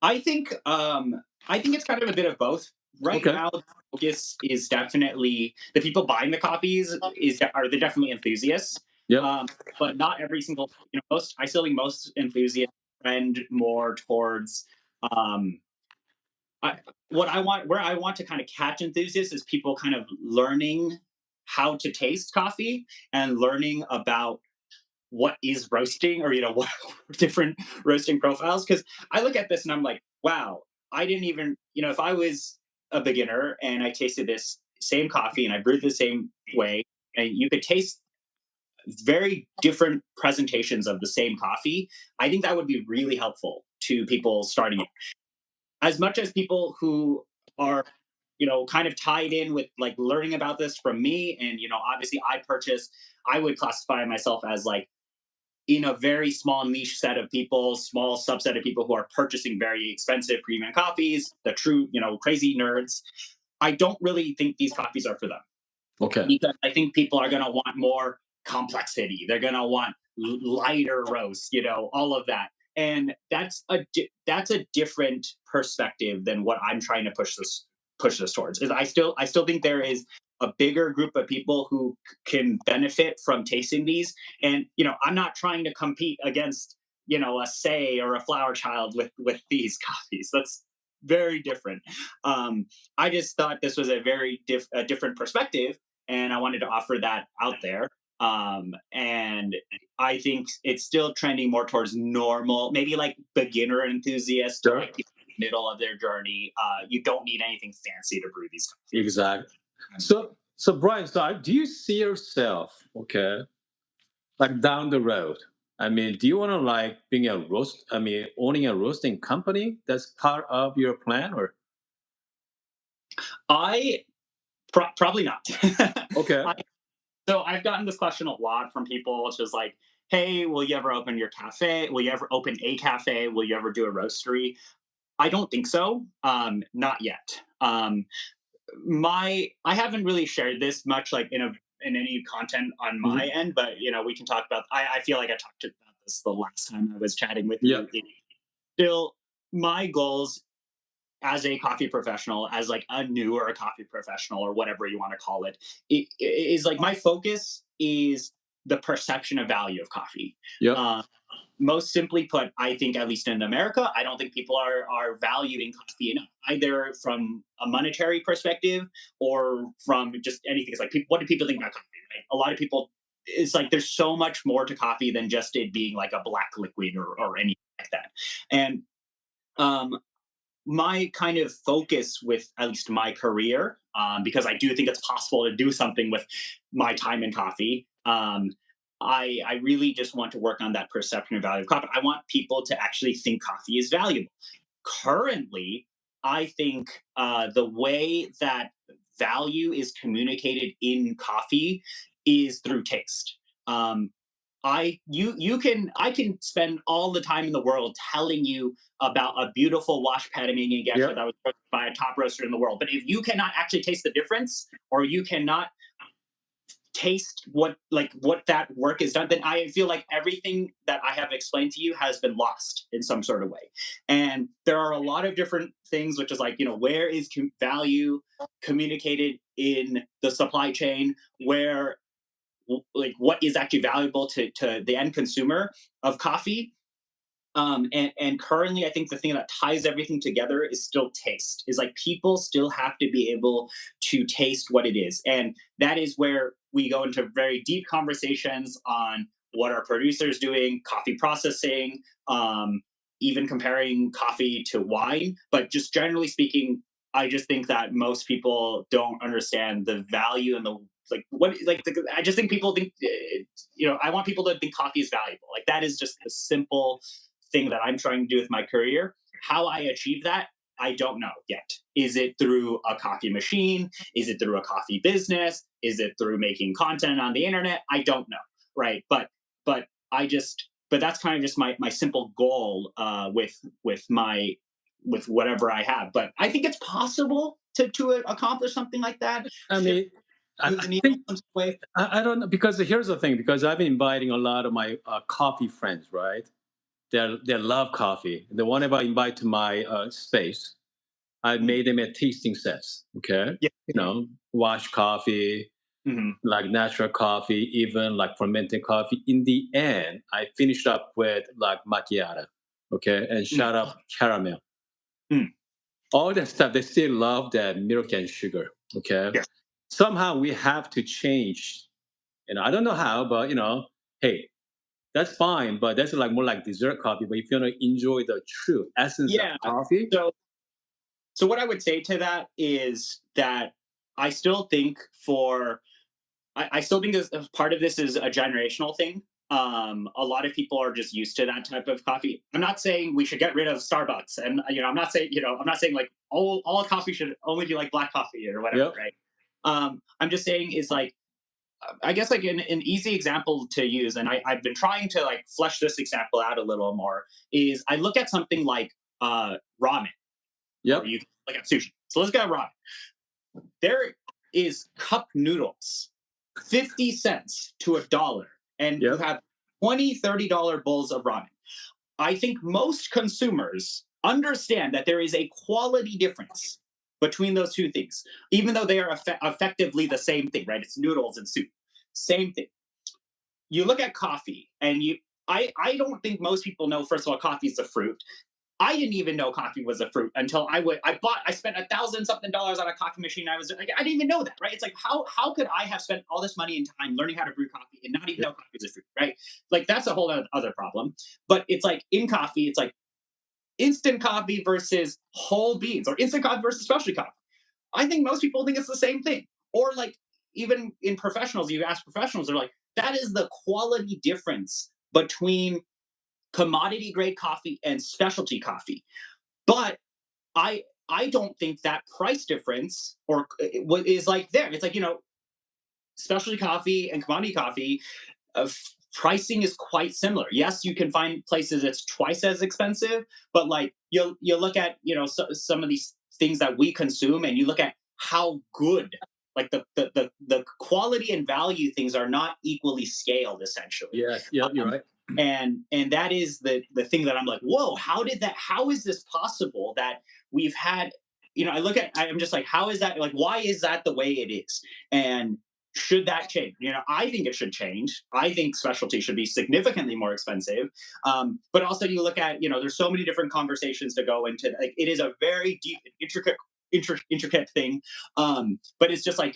I think I think it's kind of a bit of both. Right Okay. now, the focus is definitely the people buying the copies are they definitely enthusiasts, Yep. um, but not every single most. I still think most enthusiasts trend more towards um, I, what I want where I want to kind of catch enthusiasts is people kind of learning how to taste coffee and learning about what is roasting or what different roasting profiles because I look at this and I'm like, wow, I didn't even if I was a beginner and I tasted this same coffee and I brewed the same way and you could taste very different presentations of the same coffee. I think that would be really helpful to people starting it, as much as people who are kind of tied in with like learning about this from me. And obviously I would classify myself as like in a very small niche set of people, small subset of people who are purchasing very expensive premium coffees, the true, crazy nerds. I don't really think these coffees are for them Okay. because I think people are going to want more complexity. They're going to want lighter roast, all of that. And that's a different perspective than what I'm trying to push this towards. Is I still think there is a bigger group of people who can benefit from tasting these. And I'm not trying to compete against a Say or a Flower Child with these coffees. That's very different. I just thought this was a different perspective, and I wanted to offer that out there. And I think it's still trending more towards normal, maybe like beginner enthusiast or Sure. like middle of their journey. You don't need anything fancy to brew these coffees. Exactly. So Brian, do you see yourself, okay, like down the road? I mean, do you want to like being a roast? I mean, owning a roasting company that's part of your plan, or I probably not. okay, I, so I've gotten this question a lot from people, which is like, "Hey, will you ever open your cafe? Will you ever open a cafe? Will you ever do a roastery?" I don't think so. Not yet. I haven't really shared this much like in any content on my hmm, end, but we can talk about. I feel like I talked about this the last time I was chatting with yeah, you. Still, my goals as a coffee professional, as like a newer coffee professional or whatever you want to call it is like my focus is the perception of value of coffee. yeah, Uh, Most simply put, I think at least in America, I don't think people are valuing coffee enough, either from a monetary perspective or from just anything. It's like, what do people think about coffee? Right? A lot of people, it's like there's so much more to coffee than just it being like a black liquid or anything like that. And um, my kind of focus with at least my career, because I do think it's possible to do something with my time in coffee. I really just want to work on that perception of value of coffee. I want people to actually think coffee is valuable. Currently, I think the way that value is communicated in coffee is through taste. Um, I can spend all the time in the world telling you about a beautiful wash Panamanian yeah, Gesha that was roasted by a top roaster in the world. But if you cannot actually taste the difference, or you cannot taste what that work is done, then I feel like everything that I have explained to you has been lost in some sort of way. And there are a lot of different things, which is like, where is value communicated in the supply chain, where like what is actually valuable to the end consumer of coffee. And currently, I think the thing that ties everything together is still taste. Is like people still have to be able to taste what it is, and that is where we go into very deep conversations on what are producers doing, coffee processing, even comparing coffee to wine. But just generally speaking, I just think that most people don't understand the value and the I just think people think I want people to think coffee is valuable. Like that is just a simple thing that I'm trying to do with my career. How I achieve that, I don't know yet. Is it through a coffee machine? Is it through a coffee business? Is it through making content on the internet? I don't know, right? But but that's kind of just my simple goal with whatever I have. But I think it's possible to accomplish something like that. I Shift mean, move I the needle think some way. I don't know because here's the thing. Because I've been inviting a lot of my coffee friends, right? They love coffee. The whenever I invite to my space, I Mhm. made them a tasting sets. Okay, Yeah. wash coffee, Mhm. like natural coffee, even like fermented coffee. In the end, I finished up with like macchiato, okay, and Mm. shut up caramel. Mm. All that stuff, they still love that milk and sugar, okay. Yes. Somehow we have to change. I don't know how, but hey, that's fine. But that's like more like dessert coffee. But if you want to enjoy the true essence of Yeah. coffee, So So what I would say to that is that I still think I still think as part of this is a generational thing. A lot of people are just used to that type of coffee. I'm not saying we should get rid of Starbucks, and I'm not saying like all coffee should only be like black coffee or whatever, yep, right? I'm just saying is like I guess like an easy example to use, and I've been trying to like flesh this example out a little more. Is I look at something like ramen, or yep, you can look at sushi. So let's get ramen. There is cup noodles, 50 cents to $1, and you yep, have $20, $30 bowls of ramen. I think most consumers understand that there is a quality difference between those two things, even though they are effectively the same thing, right? It's noodles and soup. Same thing. You look at coffee, and I don't think most people know, first of all, coffee is a fruit. I didn't even know coffee was a fruit until I spent $1,000 something on a coffee machine. I was like, I didn't even know that, right? It's like how could I have spent all this money and time learning how to brew coffee and not even yep. know coffee is a fruit, right? Like that's a whole other problem. But it's like in coffee, it's like instant coffee versus whole beans, or instant coffee versus specialty coffee. I think most people think it's the same thing. Or like even in professionals, you ask professionals, they're like, that is the quality difference between commodity grade coffee and specialty coffee. But I don't think that price difference or is like there. It's like specialty coffee and commodity coffee pricing is quite similar. Yes, you can find places that's twice as expensive, but like you look at some of these things that we consume, and you look at how good like the quality and value things are not equally scaled essentially. Yes, yep, you're Um, right. and that is the thing that I'm like, whoa, how is this possible that we've had I'm just like, how is that, like, why is that the way it is? And should that change? I think it should change. I think specialty should be significantly more expensive. But also, you look at, there's so many different conversations to go into. Like, it is a very deep, intricate thing. But it's just like,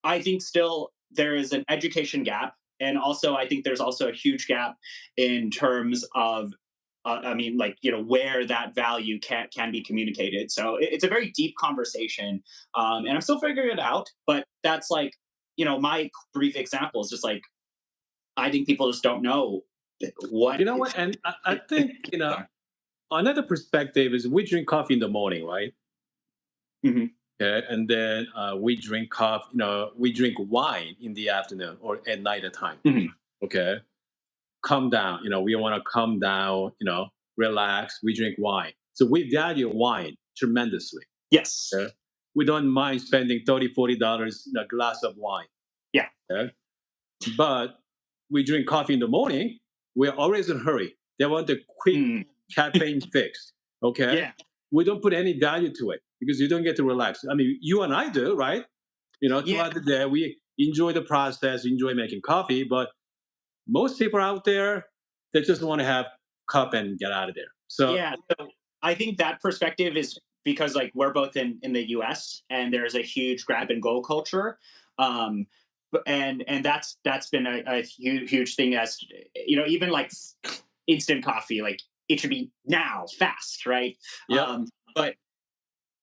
I think still there is an education gap. And also, I think there's also a huge gap in terms of I mean, like where that value can be communicated. So it's a very deep conversation, and I'm still figuring it out. But that's like my brief example is just like I think people just don't know what You know what? And I think another perspective is we drink coffee in the morning, right? Mhm. Okay, and then we drink coffee. We drink wine in the afternoon or at night at time. Mhm. Okay, calm down. We want to calm down. Relax. We drink wine, so we value wine tremendously. Yes. Okay, we don't mind spending $30, $40 in a glass of wine. Yeah. Okay? But we drink coffee in the morning, we're always in a hurry. They want the quick Mm, caffeine fix. Okay. yeah. We don't put any value to it because you don't get to relax. I mean, you and I do, right? Yeah. Throughout the day, we enjoy the process, enjoy making coffee, but most people out there, they just want to have cup and get out of there. So, Yeah. So I think that perspective is because like we're both in the US and there's a huge grab and go culture. Um and that's been a huge thing as even like instant coffee, like it should be now, fast, right? yep, But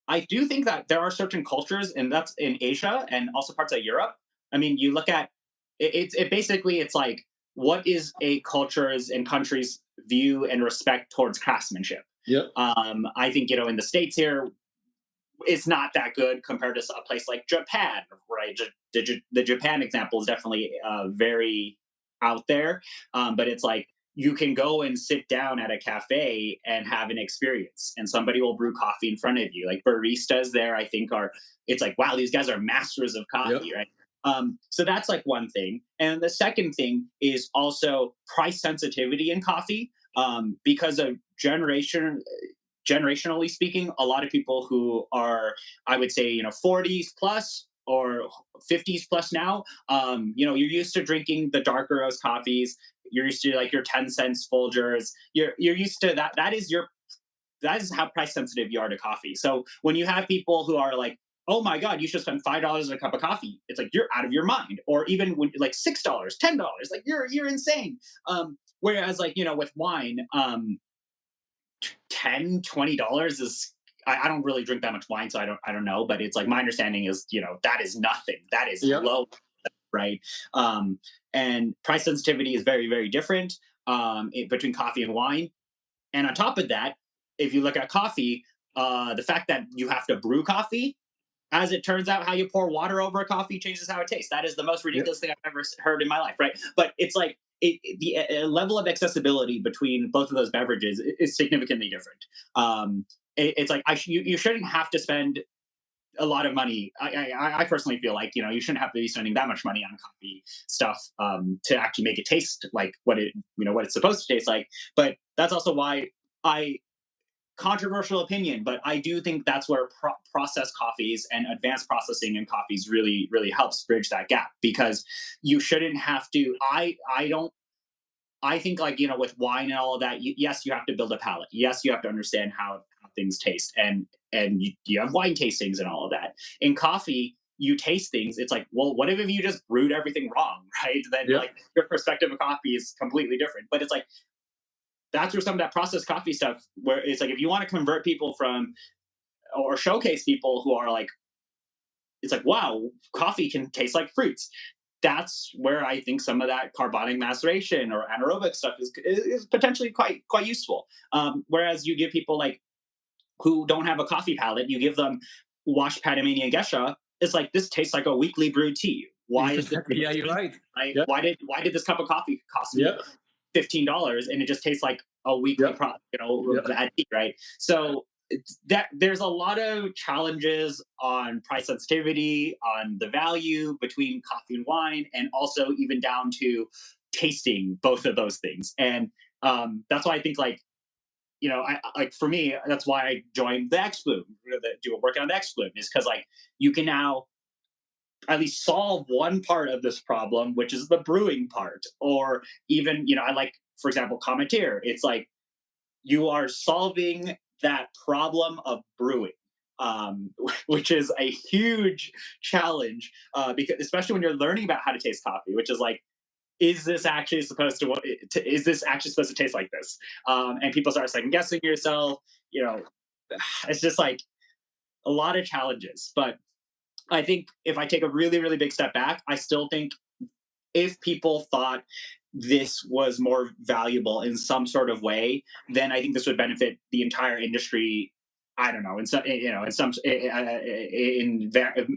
I do think that there are certain cultures, and that's in Asia and also parts of Europe. I mean, you look at it basically, it's like, what is a culture's and country's view and respect towards craftsmanship? yep, I think in the states here, it's not that good compared to a place like Japan, right? The Japan example is definitely very out there, but it's like you can go and sit down at a cafe and have an experience, and somebody will brew coffee in front of you. Like baristas there, I think are it's like wow, these guys are masters of yep, coffee, right? So that's like one thing, and the second thing is also price sensitivity in coffee, because of generationally speaking, a lot of people who are, I would say, 40s plus or 50s plus now, you're used to drinking the darker roast coffees. You're used to like your 10 cents Folgers. You're used to that. That is how price sensitive you are to coffee. So when you have people who are like, oh my God, you should spend $5 a cup of coffee, it's like you're out of your mind. Or even when like $6, $10, like you're insane. Whereas like, with wine, 10, $20 is, I don't really drink that much wine, so I don't know, but it's like my understanding is that is nothing, that is yep. low, right? um and price sensitivity is very very different, between coffee and wine. And on top of that, if you look at coffee, the fact that you have to brew coffee, as it turns out, how you pour water over a coffee changes how it tastes. That is the most Yep. ridiculous thing I've ever heard in my life, right? But it's like the level of accessibility between both of those beverages is significantly different. It's like you shouldn't have to spend a lot of money. I personally feel like you shouldn't have to be spending that much money on coffee stuff, to actually make it taste like what it's supposed to taste like. But that's also why I controversial opinion, but I do think that's where processed coffees and advanced processing in coffees really, really helps bridge that gap, because you shouldn't have to. I don't. I think like with wine and all of that. Yes, you have to build a palate. Yes, you have to understand how things taste, and you have wine tastings and all of that. In coffee, you taste things. It's like, well, what if you just brewed everything wrong, right? Then Yep. like your perspective of coffee is completely different. But it's like that's where some of that processed coffee stuff, where it's like if you want to convert people from or showcase people who are like, it's like wow, coffee can taste like fruits. That's where I think some of that carbonic maceration or anaerobic stuff is potentially quite useful. Whereas you give people like who don't have a coffee palate, you give them washed Panamanian Gesha. It's like this tastes like a weekly brewed tea. Why is this Exactly. Yeah, you're right. right? Yep. Why did this cup of coffee cost me Yep. $15 and it just tastes like a weekly Yep. product, Yep. bad tea, right? So that there's a lot of challenges on price sensitivity, on the value between coffee and wine, and also even down to tasting both of those things. And that's why I think like I like for me, that's why I joined the X Bloom, do working on the X Bloom, is because like you can now at least solve one part of this problem, which is the brewing part. Or even, I like, for example, Commentator. It's like you are solving that problem of brewing, which is a huge challenge, because especially when you're learning about how to taste coffee, which is like, is this actually supposed is this actually supposed to taste like this? And people start second guessing yourself. You know, it's just like a lot of challenges. But I think if I take a really, really big step back, I still think if people thought this was more valuable in some sort of way, then I think this would benefit the entire industry. I don't know, in some,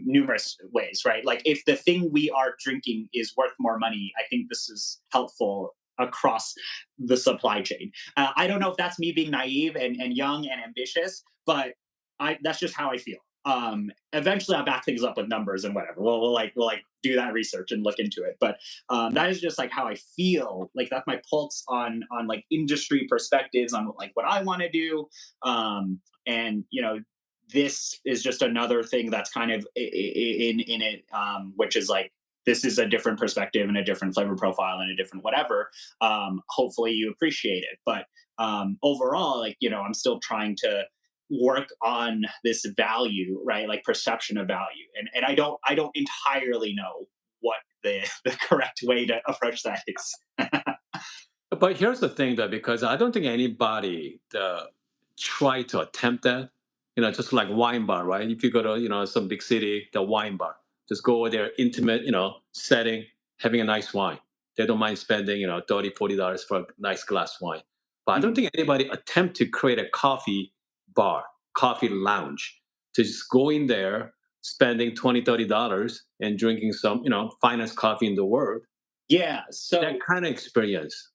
numerous ways, right? Like if the thing we are drinking is worth more money, I think this is helpful across the supply chain. I don't know if that's me being naive and young and ambitious, but that's just how I feel. Eventually I'll back things up with numbers and whatever. We'll do that research and look into it. But that is just like how I feel. Like that's my pulse on like industry perspectives on like what I want to do. And this is just another thing that's kind of in it, which is like this is a different perspective and a different flavor profile and a different whatever. Hopefully you appreciate it, but overall, like I'm still trying to work on this value, right? Like perception of value, and I don't entirely know what the correct way to approach that is. But here's the thing, though, because I don't think anybody try to attempt that. Just like wine bar, right? If you go to some big city, the wine bar, just go over there, intimate, setting, having a nice wine. They don't mind spending 30, $40 for a nice glass wine. But I don't Mhm. think anybody attempt to create a coffee bar, coffee lounge, to just go in there, spending 20, $30 and drinking some finest coffee in the world. Yeah. That kind of experience.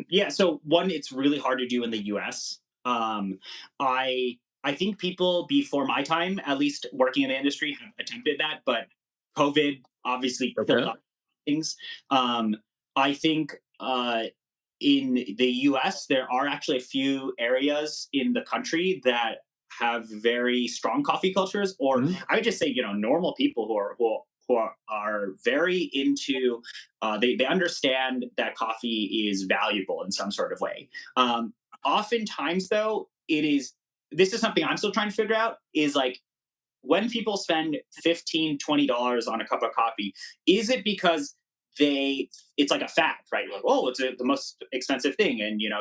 Yeah. So one, it's really hard to do in the U.S. I think people before my time, at least working in the industry, have attempted that, but COVID obviously killed Okay. off things. Um, I think in the U.S. there are actually a few areas in the country that have very strong coffee cultures, or Mhm. I would just say normal people who are very into they understand that coffee is valuable in some sort of way. Oftentimes, though, it is this is something I'm still trying to figure out is like when people spend 15 $20 on a cup of coffee, is it because it's like a fad, right? Like, oh, it's the most expensive thing, and you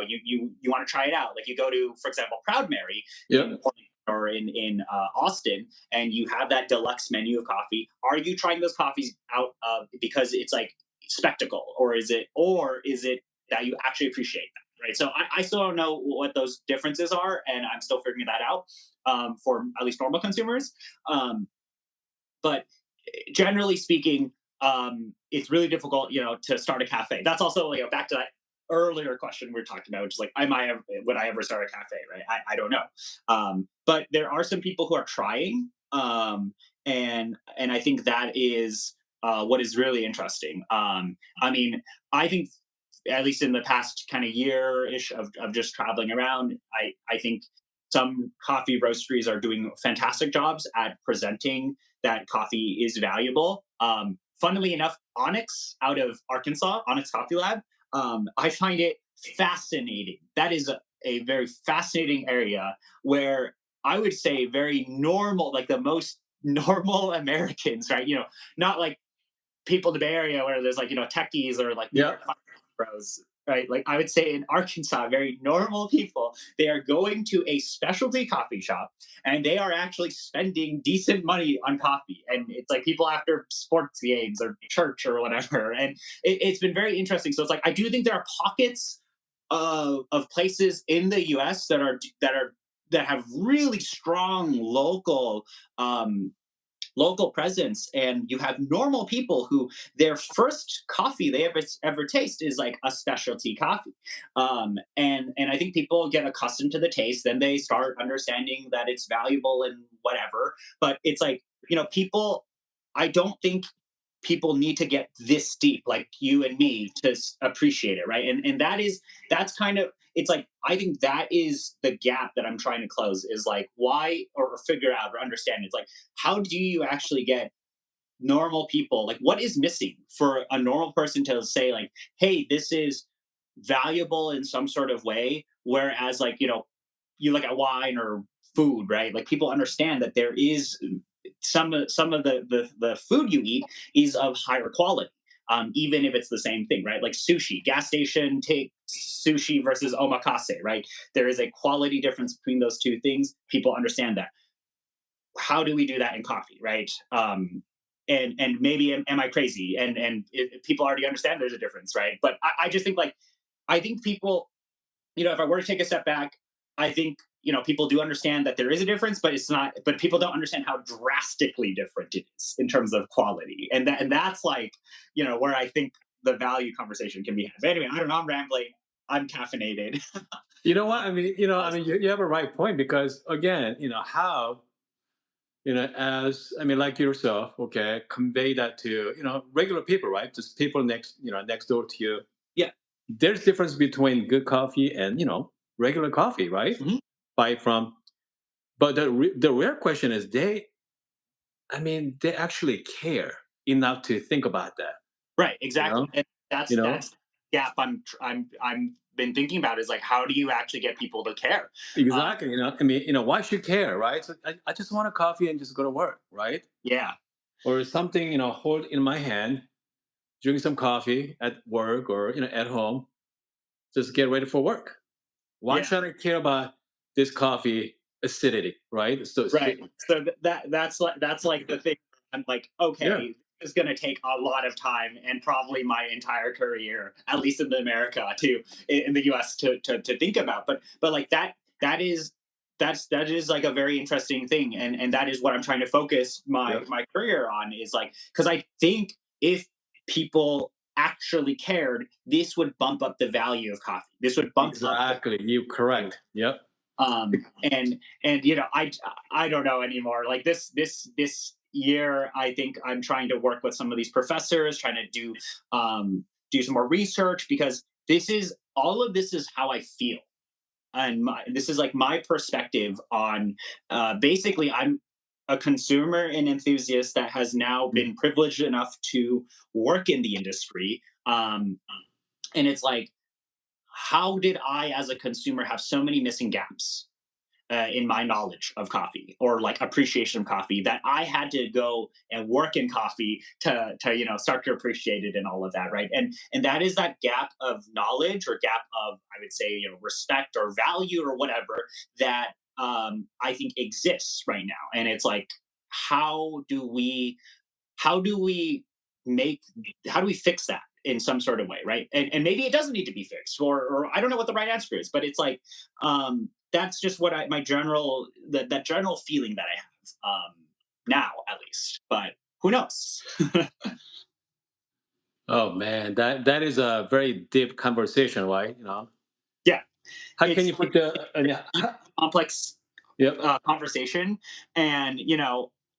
want to try it out. Like you go to, for example, Proud Mary Yeah. in Portland or in Austin, and you have that deluxe menu of coffee. Are you trying those coffees out because it's like spectacle, or is it that you actually appreciate that, right? So I still don't know what those differences are, and I'm still figuring that out for at least normal consumers. Um, but generally speaking, it's really difficult, to start a cafe. That's also back to that earlier question we were talking about, which is like, would I ever start a cafe? Right? I don't know. But there are some people who are trying, and I think that is what is really interesting. I mean, I think at least in the past kind of year-ish of just traveling around, I think some coffee roasteries are doing fantastic jobs at presenting that coffee is valuable. Funnily enough, Onyx out of Arkansas, Onyx Coffee Lab, I find it fascinating. That is a very fascinating area where I would say very normal, like the most normal Americans, right? Not like people in the Bay Area where there's like techies or like New Yeah. York bros, right? Like I would say in Arkansas, very normal people, they are going to a specialty coffee shop and they are actually spending decent money on coffee. And it's like people after sports games or church or whatever. And it's been very interesting. So it's like I do think there are pockets of places in the US that have really strong um, local presence, and you have normal people who their first coffee they ever taste is like a specialty coffee. And I think people get accustomed to the taste, then they start understanding that it's valuable and whatever. But it's like people, I don't think people need to get this deep like you and me to appreciate it, right? And that's kind of, it's like I think that is the gap that I'm trying to close, is like why, or figure out or understand. It's like how do you actually get normal people, like what is missing for a normal person to say like, hey, this is valuable in some sort of way, whereas like you look at wine or food, right? Like people understand that there is some of the food you eat is of higher quality, even if it's the same thing, right? Like sushi, gas station take sushi versus omakase, right? There is a quality difference between those two things. People understand that. How do we do that in coffee, right? And maybe am I crazy? And people already understand there's a difference, right? But I just think like I think people, if I were to take a step back, I think people do understand that there is a difference, but it's not. But people don't understand how drastically different it is in terms of quality, and that's like where I think the value conversation can be had. But anyway, I don't know. I'm rambling. I'm caffeinated. You know what? I mean, you have a right point because again, how as I mean, like yourself, okay, convey that to regular people, right? Just people next door to you. Yeah. There's difference between good coffee and regular coffee, right? Mhm. Buy from, but the rare question is they actually care enough to think about that, Right, you exactly, know, and you know. that's the gap I'm been thinking about is, like, how do you actually get people to care? Uh, Exactly. Why should care, right? So I just want a coffee and just go to work, right? yeah, Or something, hold in my hand, drink some coffee at work or at home, just get ready for work. Why yeah. should I care about this coffee acidity, right? So Right. So that's like the thing. I'm like, yeah, okay, this is going to take a lot of time and probably my entire career, at least in America, to in the U.S. to think about. But like that is that is like a very interesting thing, and that is what I'm trying to focus yeah, my career on is like because I think if people actually cared, this would bump up the value of coffee. This would bump up the exactly. You value correct. Yep. and I don't know anymore like this year I think I'm trying to work with some of these professors trying to do some more research because this is all of this is how I feel and this is like my perspective on basically I'm a consumer and enthusiast that has now been privileged enough to work in the industry and it's like how did I as a consumer have so many missing gaps in my knowledge of coffee or like appreciation of coffee that I had to go and work in coffee to start to appreciate it and all of that right and that is that gap of knowledge or gap of I would say respect or value or whatever that I think exists right now and it's like how do we how do we make how do we fix that in some sort of way right and maybe it doesn't need to be fixed or I don't know what the right answer is but it's like that's just what I my general that general feeling that I have now at least but who knows Oh man, that is a very deep conversation, right? yeah How can you put it's the yeah, a complex yep. conversation and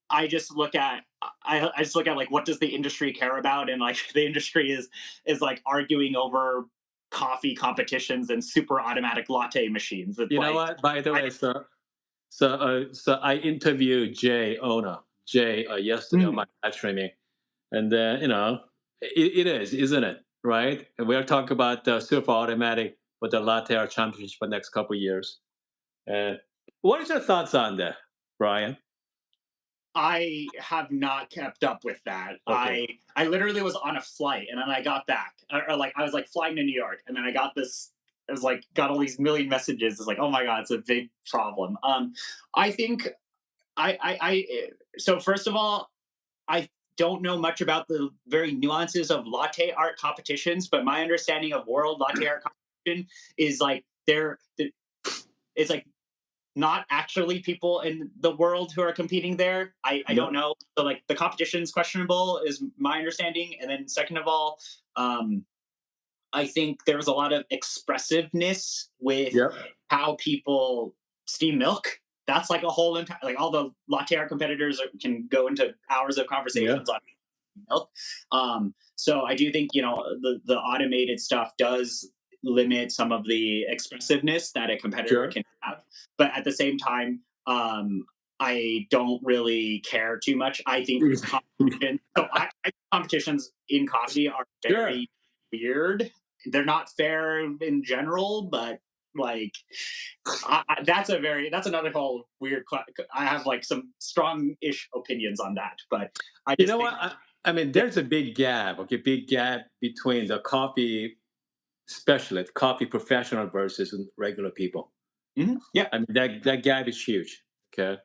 I just look at I just look at like what does the industry care about and like the industry is like arguing over coffee competitions and super automatic latte machines it's You know like what? By the I way, so I interviewed Jay yesterday on mm, my live streaming, and then it is, isn't it? Right? And we are talking about the super automatic with the latte art championship for the next couple of years. And what is your thoughts on that, Brian? I have not kept up with that. Okay. I literally was on a flight and then I got back or like I was like flying to New York and then I got this I was like got all these million messages it's like oh my god it's a big problem I think so first of all, I don't know much about the very nuances of latte art competitions, but my understanding of world latte art competition is like it's like not actually people in the world who are competing there. I don't Yep. know. So like the competition's questionable is my understanding. And then second of all, um, I think there was a lot of expressiveness with Yep. how people steam milk. That's like a whole entire like all the latte art competitors can go into hours of Yeah. conversations on milk. So I do think the automated stuff does limit some of the expressiveness that a competitor Sure. can have, but at the same time, I don't really care too much. I think competition. So competitions in coffee are Sure. very weird. They're not fair in general, but like that's another whole weird. I have like some strong-ish opinions on that, but I You just know think what? I mean, yeah. there's a big gap. Okay, big gap between the coffee specialist, coffee professional versus regular people. Mhm. Yeah. I mean, that gap is huge. Okay,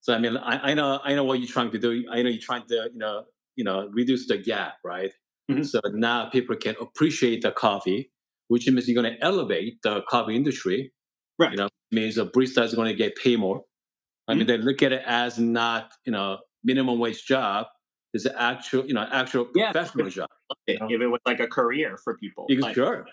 so I know what you're trying to do. I know you're trying to reduce the gap, right? Mhm. So now people can appreciate the coffee, which means you're going to elevate the coffee industry. Right. Means a barista is going to get paid more. I mean, Mhm. they look at it as not minimum wage job. It's an actual Yeah. professional job. If it was like a career for people, You can sure.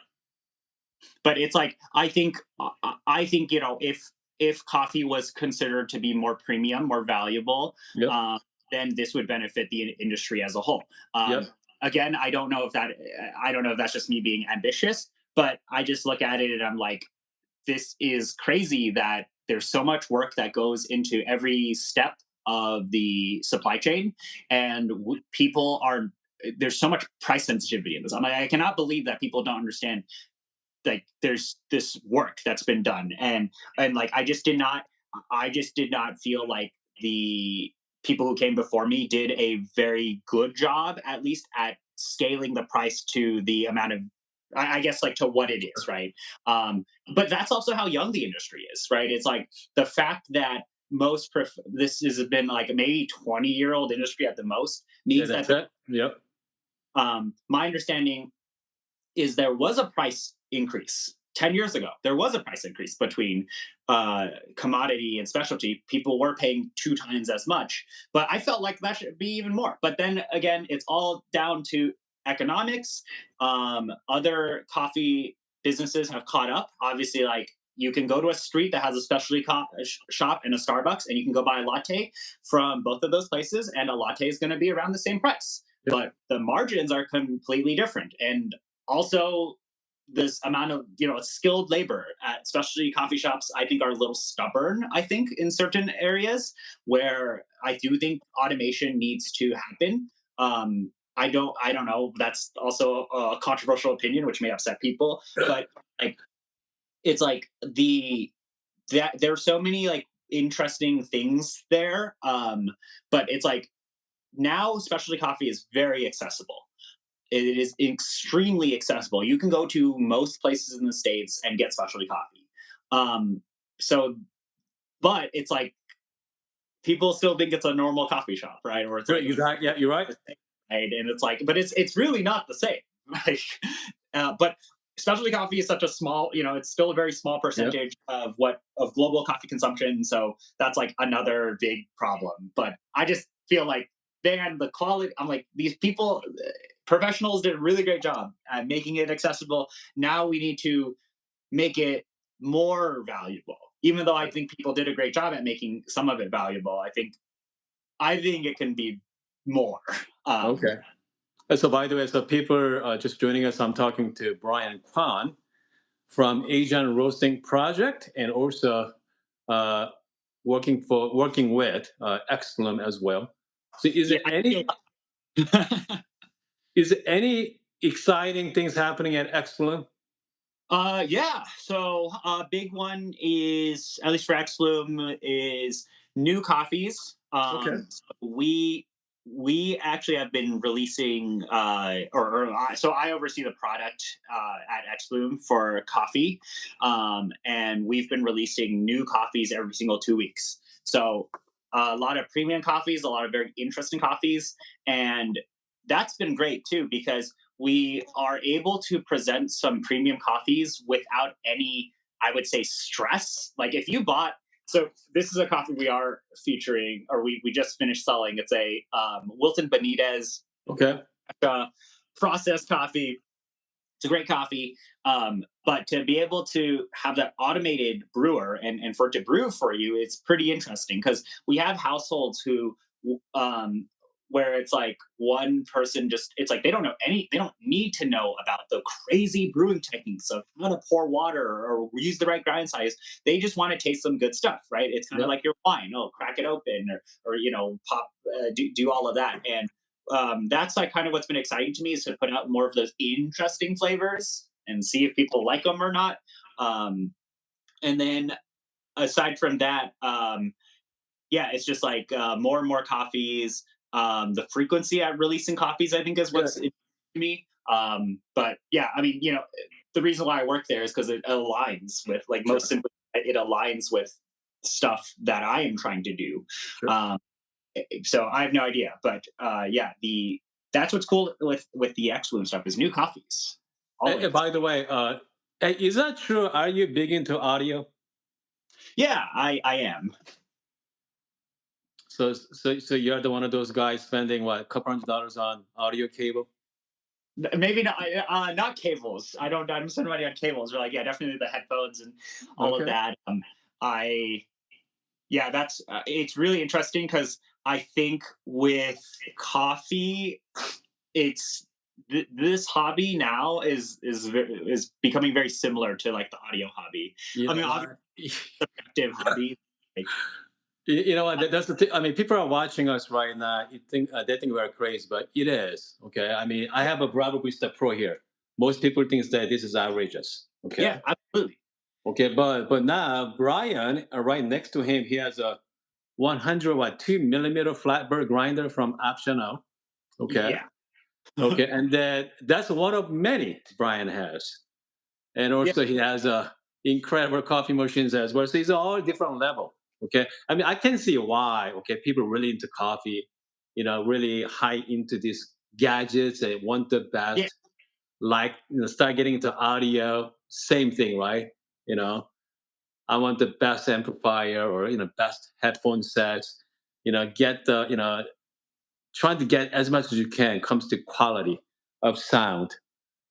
but it's like I think if if coffee was considered to be more premium, more valuable, Yep. um, then this would benefit the industry as a whole. Yep. Again, I don't know if that's just me being ambitious, but I just look at it and I'm like, this is crazy that there's so much work that goes into every step of the supply chain, and people are there's so much price sensitivity in this. I'm like, I cannot believe that people don't understand, like, there's this work that's been done, and like I just did not feel like the people who came before me did a very good job, at least at scaling the price to the amount of, I guess, like, to what it is, right? But that's also how young the industry is, right? It's like the fact that this has been like maybe 20-year-old industry at the most Yeah, means that's that it. Yep. my understanding is there was a price increase 10 years ago. There was a price increase between commodity and specialty. People were paying 2 times as much, but I felt like that should be even more. But then again, it's all down to economics. Other coffee businesses have caught up. Obviously, like, you can go to a street that has a specialty shop and a Starbucks, and you can go buy a latte from both of those places, and a latte is going to be around the same price. Yep. But the margins are completely different. And also, this amount of skilled labor at specialty coffee shops, I think, are a little stubborn, I think, in certain areas where I do think automation needs to happen. I don't know, that's also a controversial opinion which may upset people, but like, it's like that there are so many like interesting things there. But it's like, now specialty coffee is very accessible. It is extremely accessible. You can go to most places in the States and get specialty coffee. Um, so, but it's like, people still think it's a normal coffee shop, right? Or it's Right, like, exactly. Yeah, you're right. right? And it's like, but it's really not the same. Like, but specialty coffee is such a small, it's still a very small Yep. percentage of global coffee consumption. So that's like another big problem. But I just feel like, man, the quality. I'm like, these people, professionals, did a really great job at making it accessible. Now we need to make it more valuable. Even though I think people did a great job at making some of it valuable, I think it can be more. Um, Okay. So, by the way, so people are just joining us. I'm talking to Brian Kwan from Asian Roasting Project, and also uh, working with Excellum as well. So, yeah, I feel. is there any exciting things happening at Excellum? Yeah. So a big one is, at least for Xloom, is new coffees. Okay. We actually have been releasing, so I oversee the product at Xloom for coffee, and we've been releasing new coffees every single 2 weeks. So a lot of premium coffees, a lot of very interesting coffees, and that's been great too, because we are able to present some premium coffees without any, I would say, stress. Like, if you bought, so this is a coffee we are featuring, or we just finished selling. It's a Wilton Benitez Okay. uh, processed coffee. It's a great coffee. But to be able to have that automated brewer, and for it to brew for you, it's pretty interesting, because we have households who, um, where it's like one person just, it's like they don't need to know about the crazy brewing techniques of how to pour water or use the right grind size. They just want to taste some good stuff, right? It's kind of Yep. like your wine. Oh, crack it open, or pop, do all of that. And that's like kind of what's been exciting to me, is to put out more of those interesting flavors and see if people like them or not. Um, and then, aside from that, yeah, it's just like, more and more coffees. The frequency at releasing coffees, I think, is Yeah. what's interesting to me. But yeah, I mean, the reason why I work there is because it aligns with, like, most Sure. simply, it aligns with stuff that I am trying to do. Sure. Um, so I have no idea, but yeah, the that's what's cool with the X Bloom stuff, is new coffees And always. by the way, is that true? Are you big into audio? Yeah, I am. So you're the one of those guys spending what, a couple $100 on audio cable? Maybe not, not cables. I don't spend money on cables. We're like, yeah, definitely the headphones and all of Okay. that. I Yeah, that's it's really interesting because I think with coffee, it's this hobby now is becoming very similar to like the audio hobby. You I know mean, obviously, what? active hobby. Like, You know what? That's the thing. I mean, people are watching us right now. You think they think we're crazy, but it is okay. I mean, I have a Bravo Barista Pro here. Most people think that this is outrageous. yeah, Okay, absolutely. okay, but now Brian, right next to him, he has a 100 what 2 millimeter flatbed grinder from Optional. Okay, Yeah, okay, and then that's one of many Brian has. And yeah, also he has incredible coffee machines as well. So it's all different level. Okay, I mean I can see why. Okay, people really into coffee, really high into these gadgets and want the yeah, best. Like start getting into audio, same thing, right? You know, I want the best amplifier or best headphone sets. Get the trying to get as much as you can comes to quality of sound,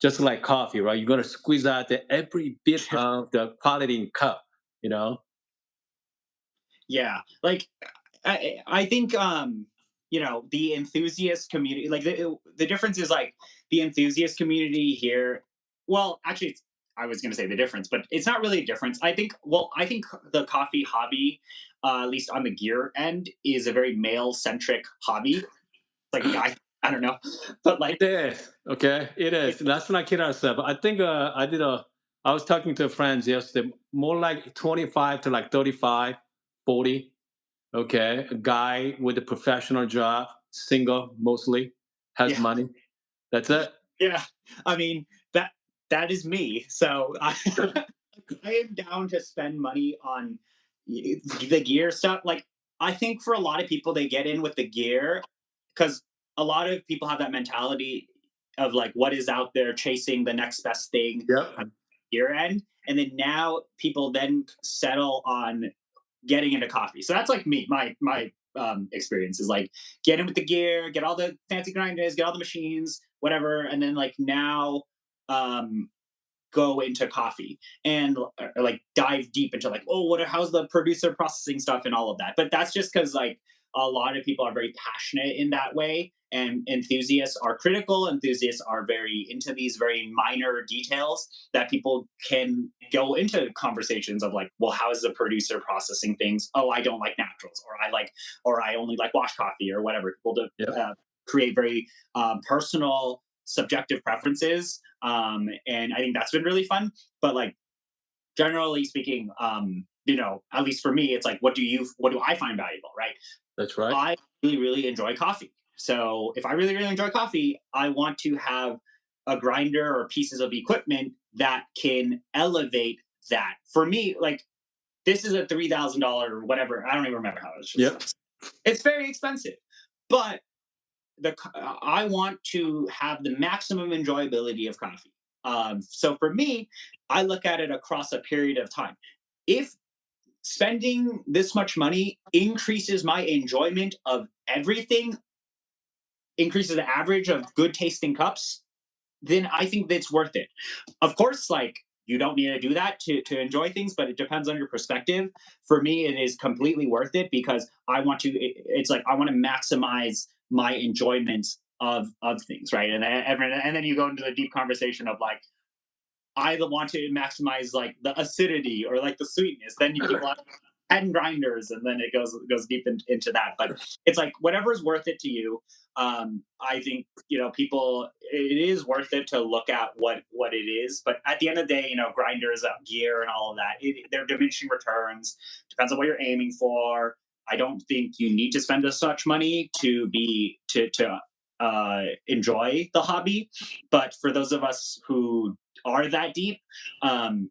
just like coffee, right? You got to squeeze out every bit of the quality in cup, you know? yeah. Like I think the enthusiast community, like the difference is like the enthusiast community here. Well, actually, I was going to say the difference, but it's not really a difference. I think the coffee hobby, at least on the gear end, is a very male centric hobby. Like I don't know, but like It is, okay? It it, is. Let's not kid ourselves. I think I was talking to friends yesterday, more like 25 to like 35, 40. Okay? A guy with a professional job, single mostly, has yeah, money. That's it. yeah. I mean that is me. So I am down to spend money on the gear stuff. Like, I think for a lot of people, they get in with the gear because a lot of people have that mentality of like what is out there, chasing the next best thing at Yep. year end, and then now people then settle on getting into coffee. So that's like me. My experience is like get in with the gear, get all the fancy grinders, get all the machines, whatever, and then like now um go into coffee and like dive deep into like, oh, how's the producer processing stuff and all of that. But that's just because like a lot of people are very passionate in that way, and enthusiasts are critical. Enthusiasts are very into these very minor details that people can go into conversations of like, well, how is the producer processing things? Oh, I don't like naturals, or I only like wash coffee, or whatever. People to Yep. create very personal subjective preferences, and I think that's been really fun. But like generally speaking, at least for me, it's like what do I find valuable, right? That's right. I really enjoy coffee. So if I really enjoy coffee, I want to have a grinder or pieces of equipment that can elevate that. For me, like this is a $3,000 or whatever. I don't even remember how it was. Yep. It's very expensive, but I want to have the maximum enjoyability of coffee. So for me, I look at it across a period of time. If spending this much money increases my enjoyment of everything, increases the average of good tasting cups, then I think that's worth it. Of course, like you don't need to do that to enjoy things, but it depends on your perspective. For me, it is completely worth it because it's like I want to maximize my enjoyment of things, right? And then you go into the deep conversation of like I want to maximize like the acidity or like the sweetness. Then you people have pen grinders, and then it goes deep into that. But it's like whatever's worth it to you. I think people. It is worth it to look at what it is. But at the end of the day, grinders, gear, and all of that. They're diminishing returns. Depends on what you're aiming for. I don't think you need to spend this much money to be to enjoy the hobby. But for those of us who are that deep, um,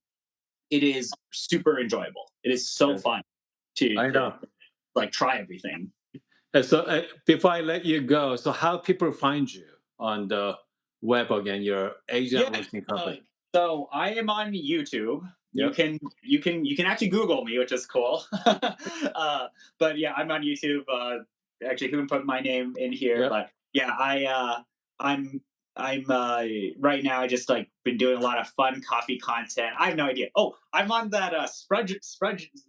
it is super enjoyable. It is so Yes. fun to I know. like try everything. And so before I let you go, so how people find you on the web again, your Asian Yeah. roasting Uh, company? so I am on YouTube. You Yep. can you can actually Google me, which is cool. But yeah, I'm on YouTube. Actually, Hoon put my name in here, Yep. but yeah, I'm. I'm right now. I just like been doing a lot of fun coffee content. I have no idea. Oh, I'm on that Sprudge.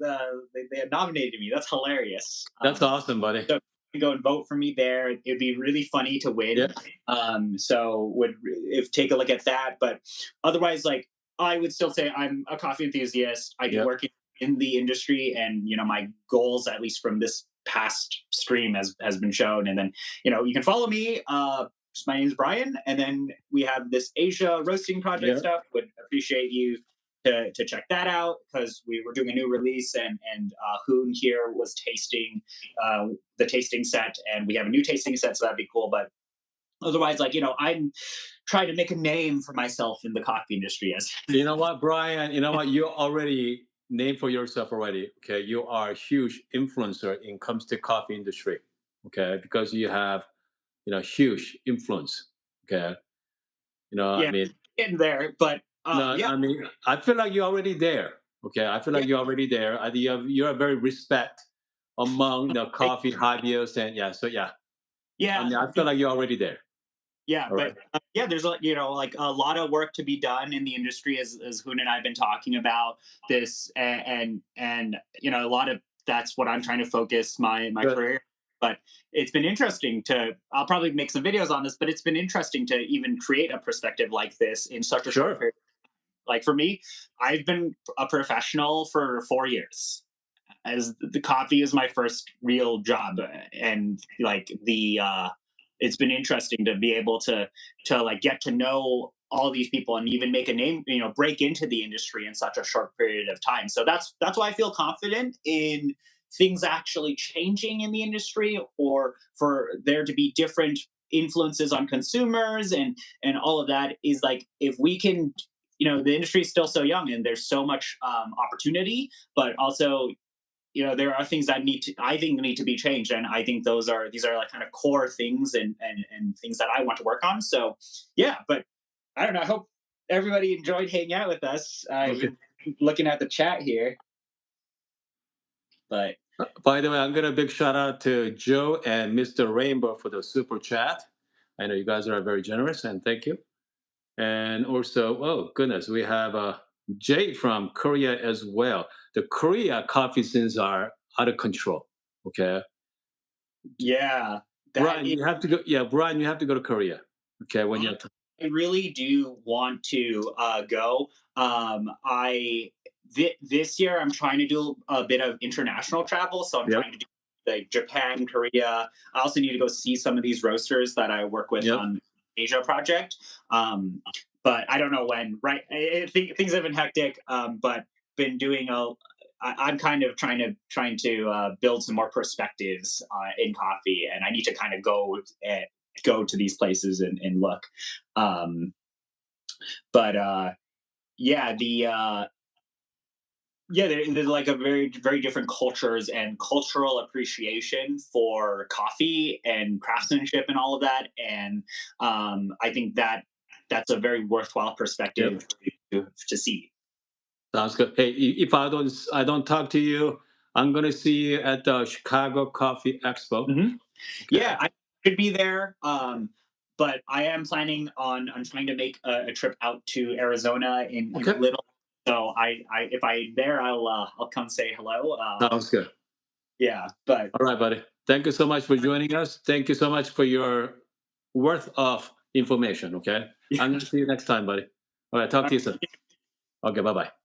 They had nominated me. That's hilarious. That's awesome, buddy. So you can go and vote for me there. It'd be really funny to Yeah, win. So would if take a look at that. But otherwise, like I would still say I'm a coffee enthusiast. I do yeah. work in the industry, and my goals, at least from this past stream, has been shown. And then you can follow me. My name is Brian, and then we have this Asia roasting project Yeah. stuff. Would appreciate you to check that out because we were doing a new release, and Hoon here was tasting the tasting set, and we have a new tasting set, so that'd be cool. But otherwise, like I'm trying to make a name for myself in the coffee industry as You know what, Brian? You know what? You already named for yourself already. Okay, you are a huge influencer in comes to coffee industry. Okay, because you have huge influence. Okay, I yeah, mean, getting there. But no, yeah, I mean, I feel like you're already there. Okay, I feel yeah, like you're already there. I think you're a very respect among the thank coffee hobbyists, and yeah. So yeah, I yeah. mean, I feel like you're already there. Yeah, All right. but yeah, there's like a lot of work to be done in the industry, as Hoon and I have been talking about this, and a lot of that's what I'm trying to focus my Good. career. But it's been interesting to. I'll probably make some videos on this, but it's been interesting to even create a perspective like this in such a short Sure. period. Like for me, I've been a professional for 4 years. As the coffee is my first real job, and like the it's been interesting to be able to like get to know all these people and even make a name, break into the industry in such a short period of time. So that's why I feel confident in things actually changing in the industry, or for there to be different influences on consumers, and all of that is like if we can, the industry is still so young and there's so much opportunity, but also there are things that I think need to be changed, and I think these are like kind of core things, and things that I want to work on. So yeah, but I don't know. I hope everybody enjoyed hanging out with us. Okay. Looking at the chat here, but By the way, I'm gonna big shout out to Joe and Mr. Rainbow for the super chat. I know you guys are very generous, and thank you. And also, oh goodness, we have Jay from Korea as well. The Korea coffee scenes are out of control. Okay, yeah, that Brian, is. you have to go. Yeah, Brian, you have to go to Korea. Okay, when you have time. I really do want to go. This year I'm trying to do a bit of international travel, so I'm Yep, trying to do like Japan, Korea. I also need to go see some of these roasters that I work with yep. on Asia project. Um, but I don't know when. Right, things have been hectic. But been doing a. I'm kind of trying to build some more perspectives in coffee, and I need to kind of go to these places and look. Um, but yeah, there's like a very different cultures and cultural appreciation for coffee and craftsmanship and all of that. And I think that's a very worthwhile Yep. perspective to see. Sounds good. Hey, if I don't talk to you, I'm gonna see you at the Chicago Coffee Expo. Hmm. Okay. Yeah, I should be there. But I am planning on trying to make a trip out to Arizona in a Okay. little. So I if I'm there, I'll come say hello. Sounds good. Yeah, but All right, buddy. Thank you so much for joining us. Thank you so much for your worth of information. Okay. I'm gonna see you next time, buddy. All right. Talk to you soon. Okay. Bye bye.